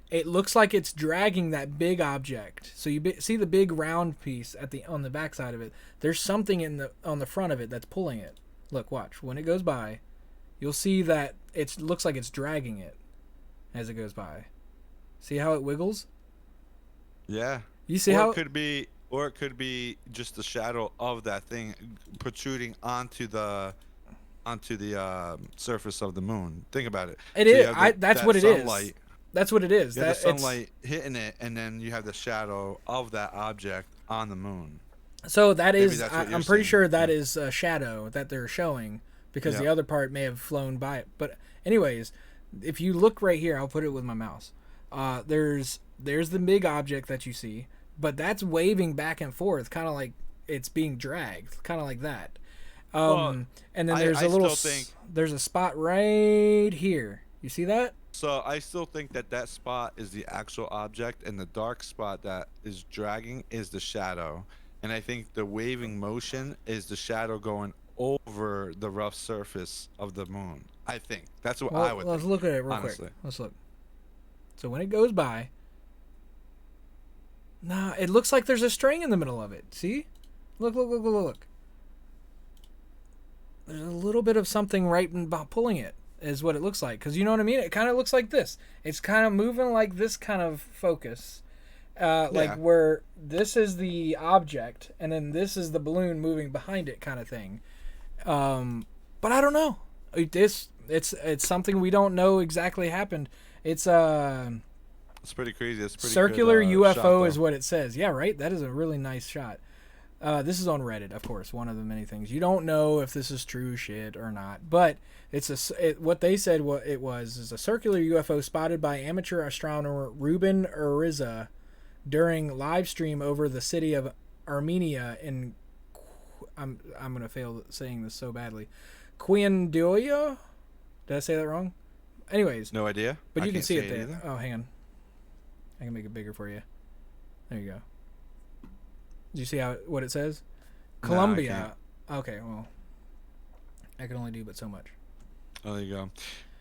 it looks like it's dragging that big object. So you see the big round piece at the on the backside of it. There's something in the on the front of it that's pulling it. Look, watch. When it goes by, you'll see that it looks like it's dragging it as it goes by. See how it wiggles? Yeah. You see Or how? it could be just the shadow of that thing protruding onto the surface of the moon. Think about it. It So you is. have I. That's that what it is. sunlight. That's what it is. You have the That it's sunlight hitting it, and then you have the shadow of that object on the moon. so that Maybe is. that's what you're I'm pretty seeing. sure that Yeah. is a shadow that they're showing because the Yeah. other part may have flown by it. But anyways, if you look right here, I'll put it with my mouse. There's the big object that you see, but that's waving back and forth, kind of like it's being dragged, kind of like that. Well, And then I there's I a little still think there's a spot right here. You see that? so. I still think that spot is the actual object, and the dark spot that is dragging is the shadow. And I think the waving motion is the shadow going over the rough surface of the moon. I think that's what I Well, would let's think, look at it real quick. honestly. Let's look. So when it goes by, Nah, it looks like there's a string in the middle of it. See? Look. There's a little bit of something right about pulling it, is what it looks like. Because you know what I mean? It kind of looks like this. It's kind of moving like this kind of focus. Like where this is the object, and then this is the balloon moving behind it kind of thing. But I don't know. It's something we don't know exactly happened. It's pretty crazy. It's pretty circular good, UFO shot, is what it says. Yeah, right. That is a really nice shot. This is on Reddit, of course, one of the many things. You don't know if this is true shit or not, but what they said it was is a circular UFO spotted by amateur astronomer Ruben Uriza during live stream over the city of Armenia in I'm gonna fail saying this so badly. Quiendoya? Did I say that wrong? Anyways, no idea. But you can see it there. Either. Oh, hang on. I can make it bigger for you. There you go. Do you see what it says? Colombia. Okay, well, I can only do but so much. Oh, there you go.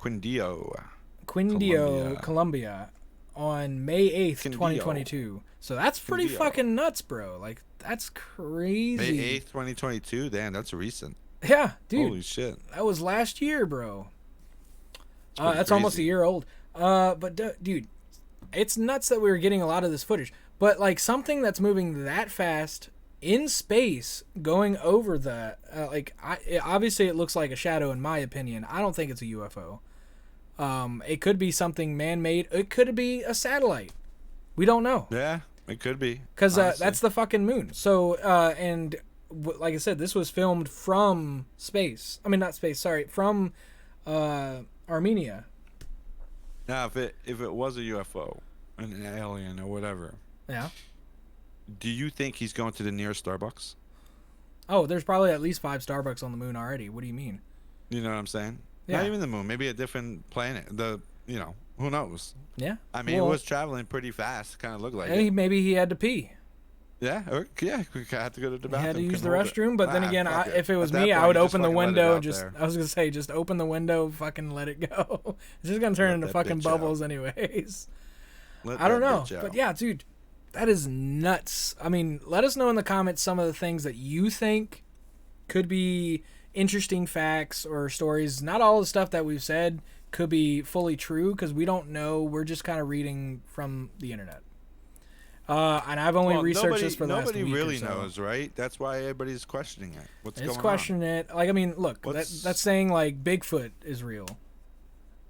Quindio, Colombia, on May 8th, 2022. So that's pretty fucking nuts, bro. Like, that's crazy. May 8th, 2022? Damn, that's recent. Yeah, dude. Holy shit. That was last year, bro. That's almost a year old. But, dude, it's nuts that we were getting a lot of this footage. But, like, something that's moving that fast in space going over the... obviously, it looks like a shadow, in my opinion. I don't think it's a UFO. It could be something man-made. It could be a satellite. We don't know. Yeah, it could be. Because that's the fucking moon. So, like I said, this was filmed from space. I mean, not space, sorry. From Armenia. Now, if it was a UFO, an alien or whatever... Yeah. Do you think he's going to the nearest Starbucks? Oh, there's probably at least 5 Starbucks on the moon already. What do you mean? You know what I'm saying? Yeah. Not even the moon. Maybe a different planet. Who knows? Yeah. I mean, it was traveling pretty fast. Kind of looked like it. Maybe he had to pee. Yeah. We had to go to the bathroom. He had to use the restroom, but then again, if it was me, I would open the window and I was going to say, just open the window, fucking let it go. It's just going to turn into fucking bubbles anyways. I don't know. But yeah, dude. That is nuts. I mean, let us know in the comments some of the things that you think could be interesting facts or stories. Not all the stuff that we've said could be fully true because we don't know. We're just kind of reading from the internet. And I've only researched this for the last week. Nobody really knows, right? That's why everybody's questioning it. What's going on? It's questioning it. Like, I mean, look, that's saying like Bigfoot is real.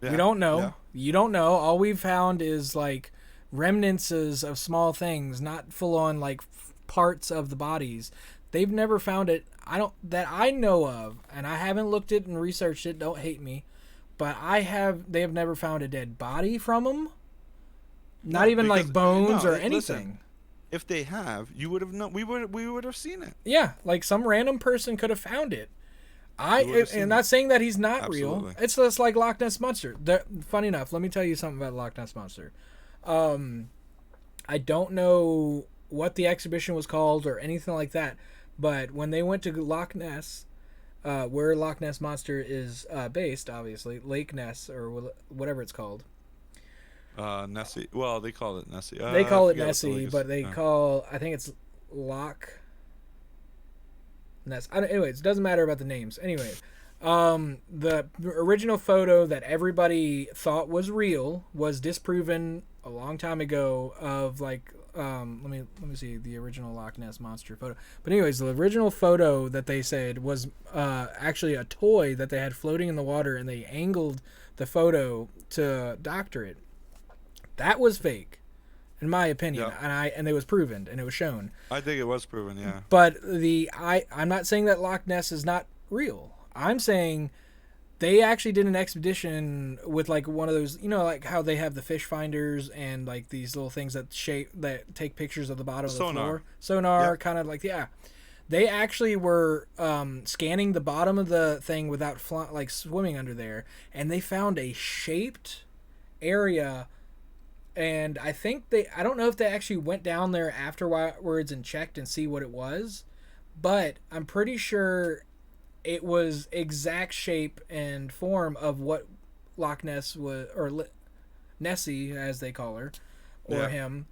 Yeah, we don't know. Yeah. You don't know. All we've found is like remnants of small things, not full on like parts of the bodies. They've never found it. That I know of, and I haven't looked it and researched it. Don't hate me, but they have never found a dead body from them. Not even like bones or anything. Listen, if they have, you would have known. We would have seen it. Yeah, like some random person could have found it. And not saying that he's not real. It's just like Loch Ness Monster. Funny enough, let me tell you something about Loch Ness Monster. I don't know what the exhibition was called or anything like that, but when they went to Loch Ness, where Loch Ness Monster is based, obviously, Lake Ness or whatever it's called. Nessie. Well, they call it Nessie. They call it Nessie, but I think it's Loch Ness. Anyways, it doesn't matter about the names. Anyway, the original photo that everybody thought was real was disproven a long time ago of like let me see the original Loch Ness Monster photo. But anyways, the original photo that they said was actually a toy that they had floating in the water, and they angled the photo to doctor it. That was fake, in my opinion, and it was proven and it was shown. I think it was proven, yeah. But I'm not saying that Loch Ness is not real. I'm saying they actually did an expedition with like one of those, like how they have the fish finders and like these little things that take pictures of the bottom of the floor. Sonar, kind of like, yeah. They actually were scanning the bottom of the thing without like swimming under there, and they found a shaped area. And I think I don't know if they actually went down there afterwards and checked and see what it was, but I'm pretty sure it was exact shape and form of what Loch Ness was, or Nessie as they call her, or him.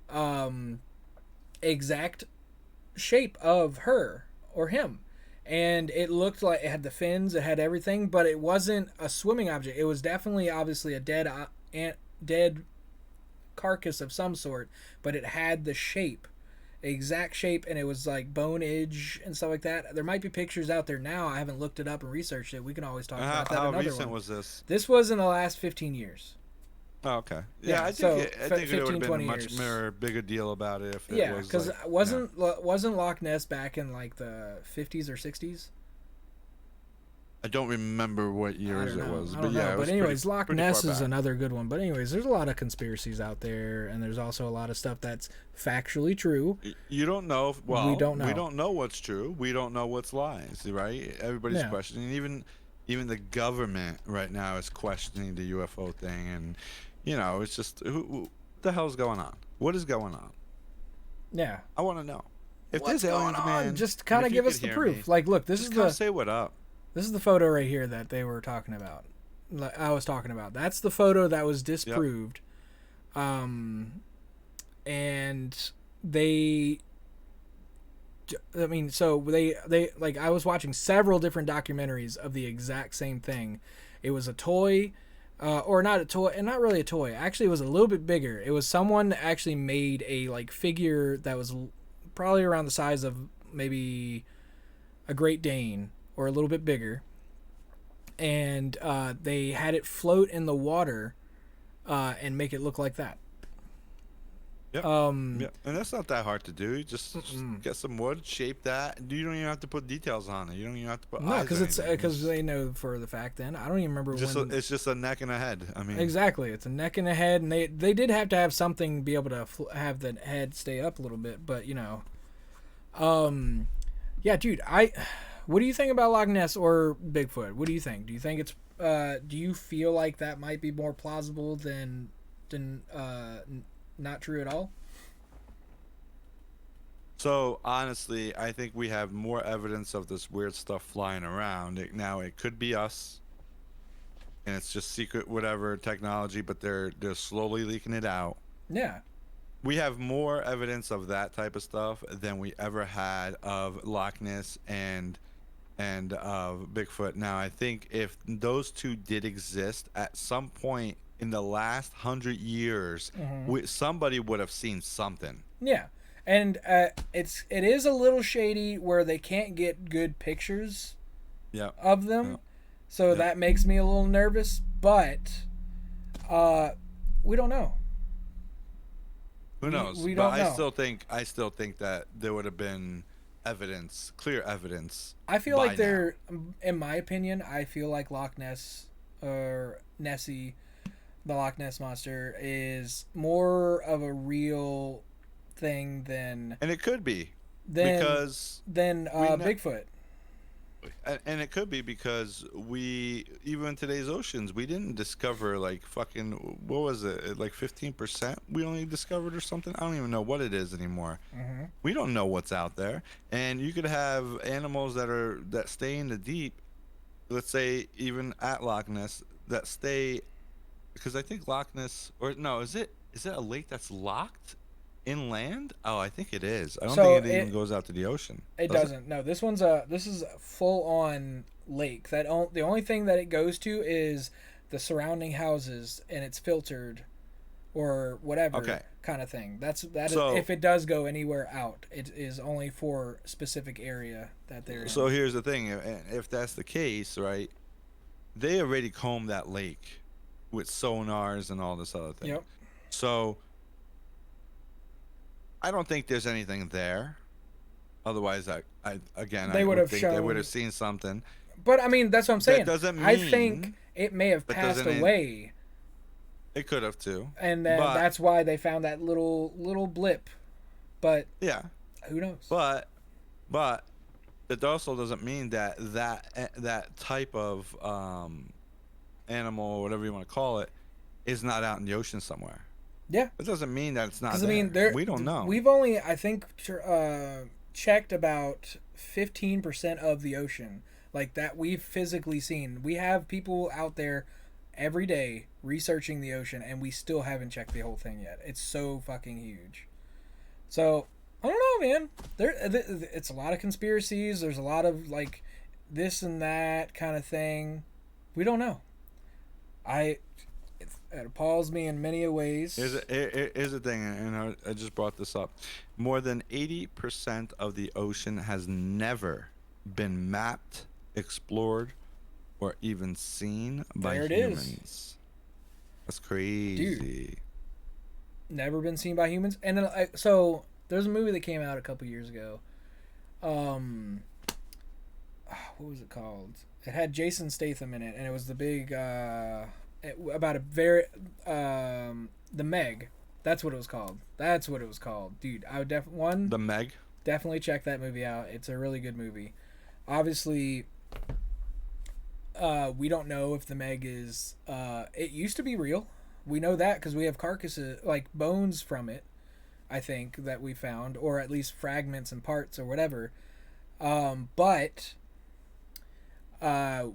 exact shape of her or him. And it looked like it had the fins, it had everything, but it wasn't a swimming object. It was definitely, obviously, a dead carcass of some sort, but it had the shape, exact shape, and it was like bone edge and stuff like that. There might be pictures out there now. I haven't looked it up and researched it. We can always talk about that How another recent one. was this? This was in the last 15 years. Oh, okay. Yeah, I so think I think it would 15, have been a 20 much years. more bigger deal about it if it Yeah, was because like wasn't Loch Ness back in like the 50s or 60s? I don't remember what I years don't it know. was, I but don't know. yeah, it But was anyways, Loch pretty Ness far is back. another good one. But anyways, there's a lot of conspiracies out there, and there's also a lot of stuff that's factually true. You don't know. We don't We know. don't know what's true. We don't know what's lies, right? Everybody's Yeah. questioning. Even the government right now is questioning the UFO thing, and it's just what the hell's going on? What is going on? Yeah. I want to know. If What's there's going aliens, on? man, Just and kind of if you give could us the hear proof. me, Like, look, just come say what up. this is the photo right here that they were talking about. Like I was talking about. That's the photo that was Yep. disproved. And they I mean, so they like I was watching several different documentaries of the exact same thing. It was a toy, or not a toy, and not really a toy. Actually, it was a little bit bigger. It was someone that actually made a like figure that was probably around the size of maybe a Great Dane or a little bit bigger, and they had it float in the water and make it look like that. Yep. Um, Yep. And that's not that hard to do. You just get some wood, shape that. You don't even have to put details on it. You don't even have to put no, eyes because or it's anything. because they know for the fact. Then I don't even remember Just when. it's just a neck and a head. I mean, Exactly, it's a neck and a head, and they did have to have something be able to have the head stay up a little bit, but yeah, dude, what do you think about Loch Ness or Bigfoot? What do you think? Do you think it's do you feel like that might be more plausible than not true at all? so honestly, I think we have more evidence of this weird stuff flying around. Now it could be us, and it's just secret whatever technology, but they're slowly leaking it out. Yeah, We have more evidence of that type of stuff than we ever had of Loch Ness and of Bigfoot. Now, I think if those two did exist at some point in the last 100 years, somebody would have seen something. yeah, and it is a little shady where they can't get good pictures Yep. of them, Yep. so Yep. that makes me a little nervous. But we don't know. Who knows? We But don't know. I still think that there would have been evidence, clear evidence. I feel by like they're, in my opinion, I feel like Loch Ness or Nessie, the Loch Ness monster, is more of a real thing now. And it could be than because Bigfoot. and it could be because we even in today's oceans we didn't discover like fucking what was it like 15% we only discovered or something. I don't even know what it is anymore. We don't know what's out there, and you could have animals that stay in the deep, let's say even at Loch Ness, that stay, because I think Loch Ness, or no, is it a lake that's locked inland? Oh, I think it is. I don't So think it even goes out to the ocean. It Does doesn't. No, this is a full on lake. The only thing that it goes to is the surrounding houses, and it's filtered or whatever Okay. kind of thing. That is So- if it does go anywhere out, it is only for specific area that they're in. So here's the thing: if that's the case, right? They already combed that lake with sonars and all this other thing. Yep. So I don't think there's anything there. Otherwise, They I would would have think they shown- would have seen something. But I mean, that's what I'm saying. doesn't I think mean- it may have that passed doesn't mean- away, It could have too. and then But- that's why they found that little blip. But Yeah, who knows? but it also doesn't mean that type of animal, or whatever you want to call it, is not out in the ocean somewhere. Yeah. It doesn't mean that it's not Because there. I mean, We don't know. We've only, I think, checked about 15% of the ocean, like that we've physically seen. We have people out there every day researching the ocean, and we still haven't checked the whole thing yet. It's so fucking huge. So I don't know, man. It's a lot of conspiracies. There's a lot of like this and that kind of thing. We don't know. I it appalls me in many Here's ways. here's the thing, and I just brought this up. More than 80% of the ocean has never been mapped, explored, or even seen by There it is, humans. That's dude. crazy. Never been seen by humans. And then, so there's a movie that came out a couple years ago. Um, what was it called? It had Jason Statham in it, and it was the big about a very the Meg. That's what it was called. That's what it was called, dude. I would The Meg. definitely check that movie out. It's a really good movie. Obviously, we don't know if the Meg is. It used to be real. We know that because we have carcasses, like bones from it. I think that we found, or at least fragments and parts or whatever. But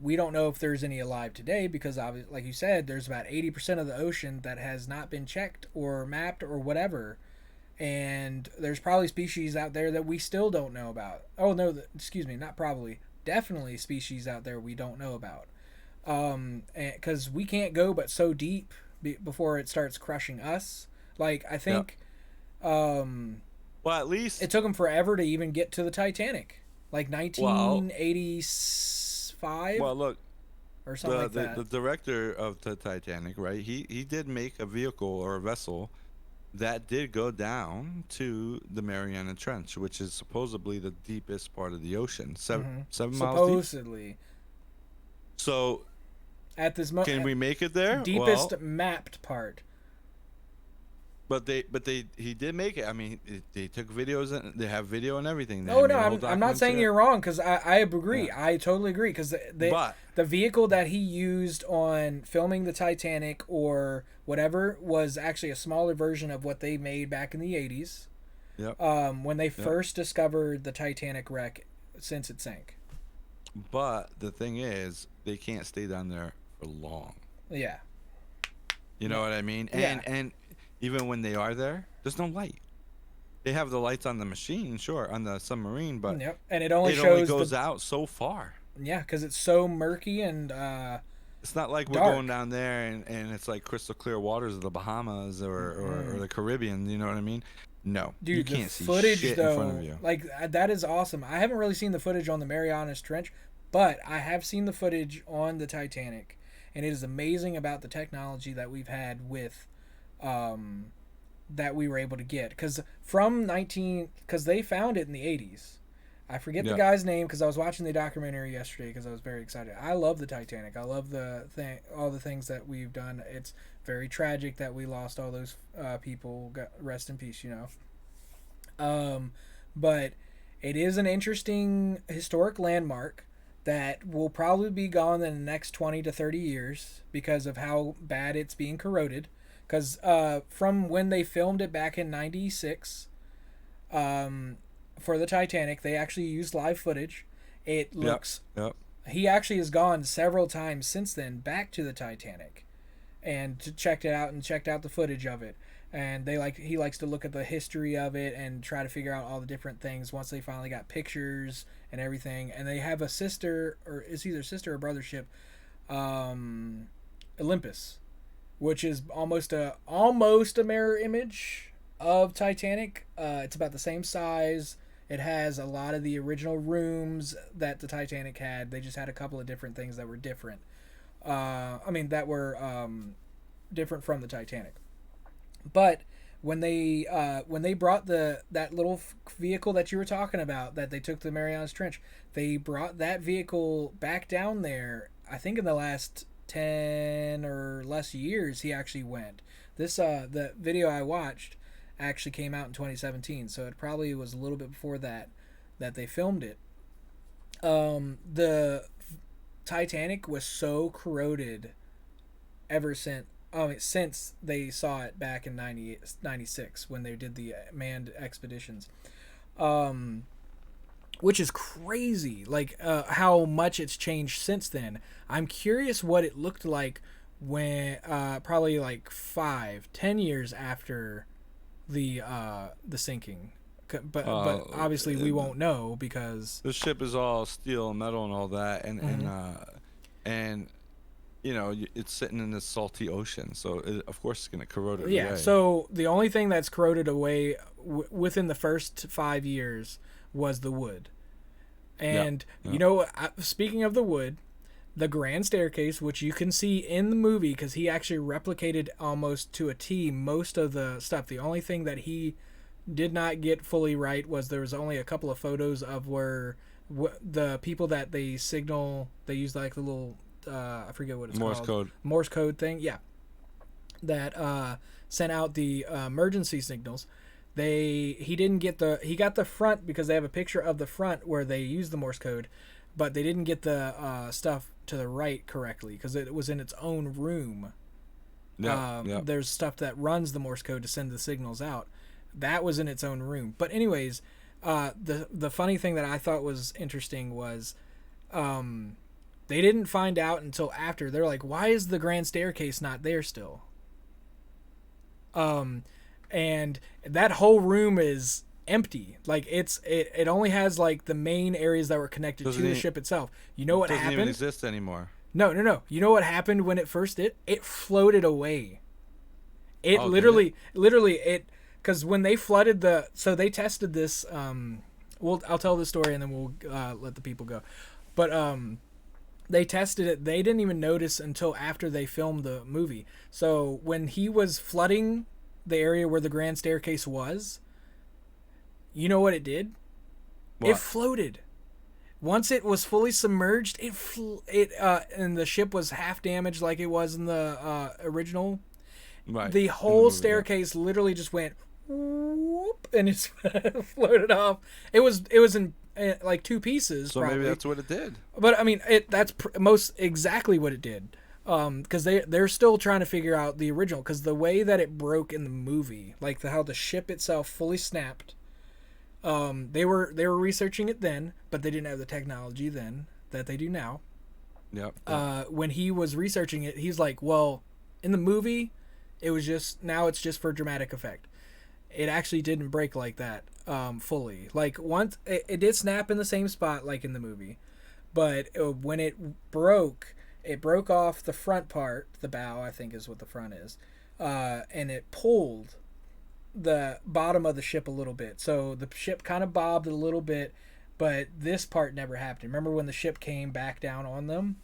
we don't know if there's any alive today because, like you said, there's about 80% of the ocean that has not been checked or mapped or whatever. And there's probably species out there that we still don't know about. Oh, no, excuse me, not probably. Definitely species out there we don't know about. Because we can't go but so deep before it starts crushing us. Like, I Yeah. think um, Well, at least. it took them forever to even get to the Titanic. Like Well, 1985 well, look. or something like The that. director of the Titanic, right? He did make a vehicle or a vessel that did go down to the Mariana Trench, which is supposedly the deepest part of the ocean, Hmm. 7 miles deep. Supposedly. So At this can we make it there? deepest Well, mapped part. but he did make it. I mean, they took videos and they have video and everything. They Oh no, made a whole I'm not saying documentary. you're wrong because I agree. Yeah, I totally agree because but the vehicle that he used on filming the Titanic or whatever was actually a smaller version of what they made back in the 80s. yep, When they yep. first discovered the Titanic wreck since it sank. But the thing is, they can't stay down there for long. Yeah. You No. know what I mean? Yeah. And even when they are there, there's no light. They have the lights on the machine, sure, on the submarine, but Yep. And it only it only shows goes the out so far. yeah because it's so murky and It's not like we're going dark. down there and it's like crystal clear waters of the Bahamas or Mm. the Caribbean. You know what I mean? No, you Dude, the can't see footage shit in front of though, you. like that is awesome. I haven't really seen the footage on the Marianas Trench, but I have seen the footage on the Titanic, and it is amazing about the technology that we've had with, that we were able to get. Because because they found it in the 80s. I forget the Yeah, guy's name because I was watching the documentary yesterday because I was very excited. I love the Titanic. I love all the things that we've done. It's very tragic that we lost all those people. Rest in peace, you know. Um, but it is an interesting historic landmark that will probably be gone in the next 20 to 30 years because of how bad it's being corroded. Because from when they filmed it back in 96 um, for the Titanic, they actually used live footage. It yep, looks. yep. He actually has gone several times since then back to the Titanic and to checked it out and checked out the footage of it. And he likes to look at the history of it and try to figure out all the different things once they finally got pictures and everything. And they have a sister, or it's either sister or brother ship, um, Olympus, which is almost a mirror image of Titanic. It's about the same size. It has a lot of the original rooms that the Titanic had. They just had a couple of different things that were different. That were different from the Titanic. But when they brought that little vehicle that you were talking about that they took to the Marianas Trench, they brought that vehicle back down there. I think in the last 10 or less years he actually went. The video I watched actually came out in 2017, so it probably was a little bit before that they filmed it. The Titanic was so corroded ever since they saw it back in 96 when they did the manned expeditions, um, which is crazy. Like how much it's changed since then. I'm curious what it looked like when probably like 5, 10 years after the sinking, But obviously we won't know because. the ship is all steel and metal and all that, Mhm. and you know it's sitting in this salty ocean, so of course it's gonna corrode it Yeah, away. so the only thing that's corroded away within the first 5 years was the wood. Yeah, And yeah. speaking of the wood, the grand staircase, which you can see in the movie, because he actually replicated almost to a T most of the stuff. The only thing that he did not get fully right was there was only a couple of photos of where the people that they use like the little I forget what it's Morse called, code. Morse code thing. Yeah, that sent out the emergency signals. He didn't get he got the front because they have a picture of the front where they use the Morse code, but they didn't get the stuff to the right correctly because it was in its own room. Yeah, yeah. There's stuff that runs the Morse code to send the signals out. That was in its own room. But anyways, the funny thing that I thought was interesting was they didn't find out until after. They're like, why is the grand staircase not there still? And that whole room is empty. Like it only has like the main areas that were connected to Doesn't the even ship itself. You know what doesn't even happened? exist anymore. No, no, no. You know what happened when it first did? It floated away. It Oh, did it? literally it because when they flooded so they tested this. I'll tell the story and then we'll let the people go. But they tested it. They didn't even notice until after they filmed the movie. So when he was flooding the area where the grand staircase was, you know what it did? It What? floated. Once it was fully submerged, and the ship was half damaged like it was in the original. Right. The In the whole movie, yeah. staircase literally just went whoop and it's floated off. It was in like two pieces So probably. maybe that's what it did. But I mean, that's most exactly what it did. Because they're still trying to figure out the original. Because the way that it broke in the movie, like how the ship itself fully snapped, they were researching it then, but they didn't have the technology then that they do now. Yep. Yep. When he was researching it, he's like, well, in the movie, it's just for dramatic effect. It actually didn't break like that fully. Like once it did snap in the same spot like in the movie, but when it broke off the front part, the bow I think is what the front is, and it pulled the bottom of the ship a little bit. So the ship kind of bobbed a little bit, but this part never happened. Remember when the ship came back down on them?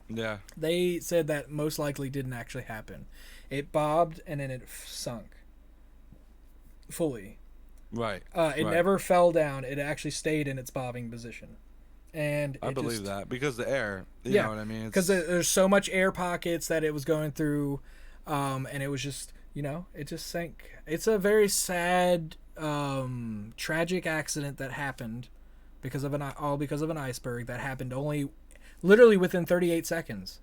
Yeah. They said that most likely didn't actually happen. It bobbed and then it sunk fully. Right. It Right. never fell down. It actually stayed in its bobbing position. And I it believe just, that because the air. You yeah, know what I mean? because there's so much air pockets that it was going through, and it was just, it just sank. It's a very sad, tragic accident that happened all because of an iceberg that happened only, literally within 38 seconds.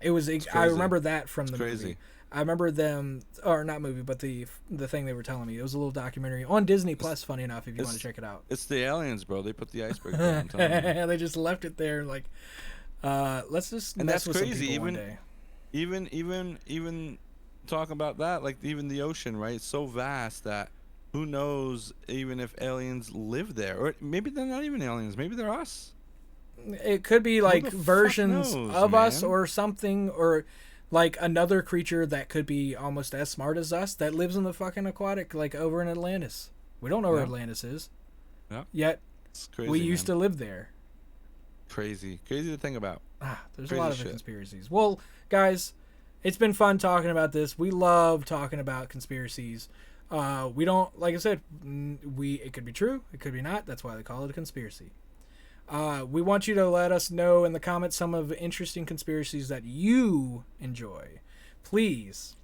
It was. It's I crazy. remember that from It's the crazy. movie. I remember them, or not movie, but the thing they were telling me. It was a little documentary on Disney Plus. Funny enough, if you want to It's check it out. it's the aliens, bro. They put the iceberg there. I'm telling you. They just left it there, like, let's just And mess that's with some crazy. people one day. Even talk about that. Like even the ocean, right? It's so vast that who knows even if aliens live there, or maybe they're not even aliens. Maybe they're us. It could be Who like the fuck versions knows, of us man? or something, or like another creature that could be almost as smart as us that lives in the fucking aquatic, like over in Atlantis. We don't know where Yeah. Atlantis is. Yeah. Yet It's crazy. we used man. to live there. Crazy to think about. There's Crazy a lot of shit. conspiracies. Well, guys, it's been fun talking about this. We love talking about conspiracies. We don't, like I said, it could be true, it could be not. That's why they call it a conspiracy. We want you to let us know in the comments some of the interesting conspiracies that you enjoy. Please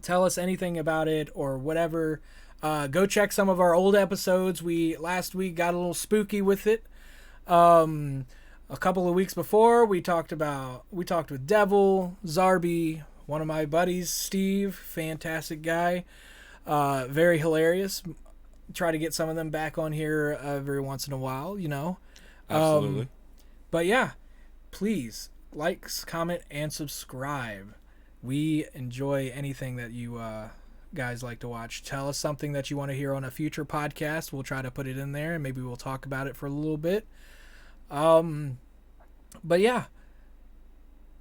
tell us anything about it or whatever. Go check some of our old episodes. Last week got a little spooky with it. A couple of weeks before we talked with Devil, Zarby, one of my buddies, Steve, fantastic guy, very hilarious. Try to get some of them back on here every once in a while, Absolutely. But yeah, please like, comment, and subscribe. We enjoy anything that you guys like to watch. Tell us something that you want to hear on a future podcast. We'll try to put it in there and maybe we'll talk about it for a little bit. But yeah,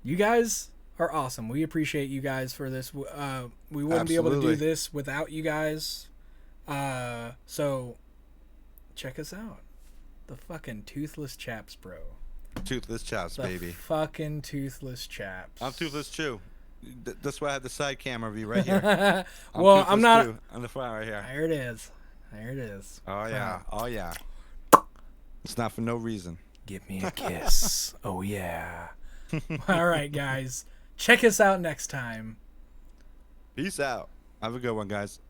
you guys are awesome. We appreciate you guys for this. We wouldn't be able to do this without you guys. So check us out. The fucking Toothless Chaps, bro. Toothless Chaps, baby. Fucking Toothless Chaps. I'm Toothless too. That's why I have the side camera view right here. Well, I'm not. Too, on the front right here. There it is. There it is. Oh yeah. Oh yeah. It's not for no reason. Give me a kiss. Oh yeah. All right, guys. Check us out next time. Peace out. Have a good one, guys.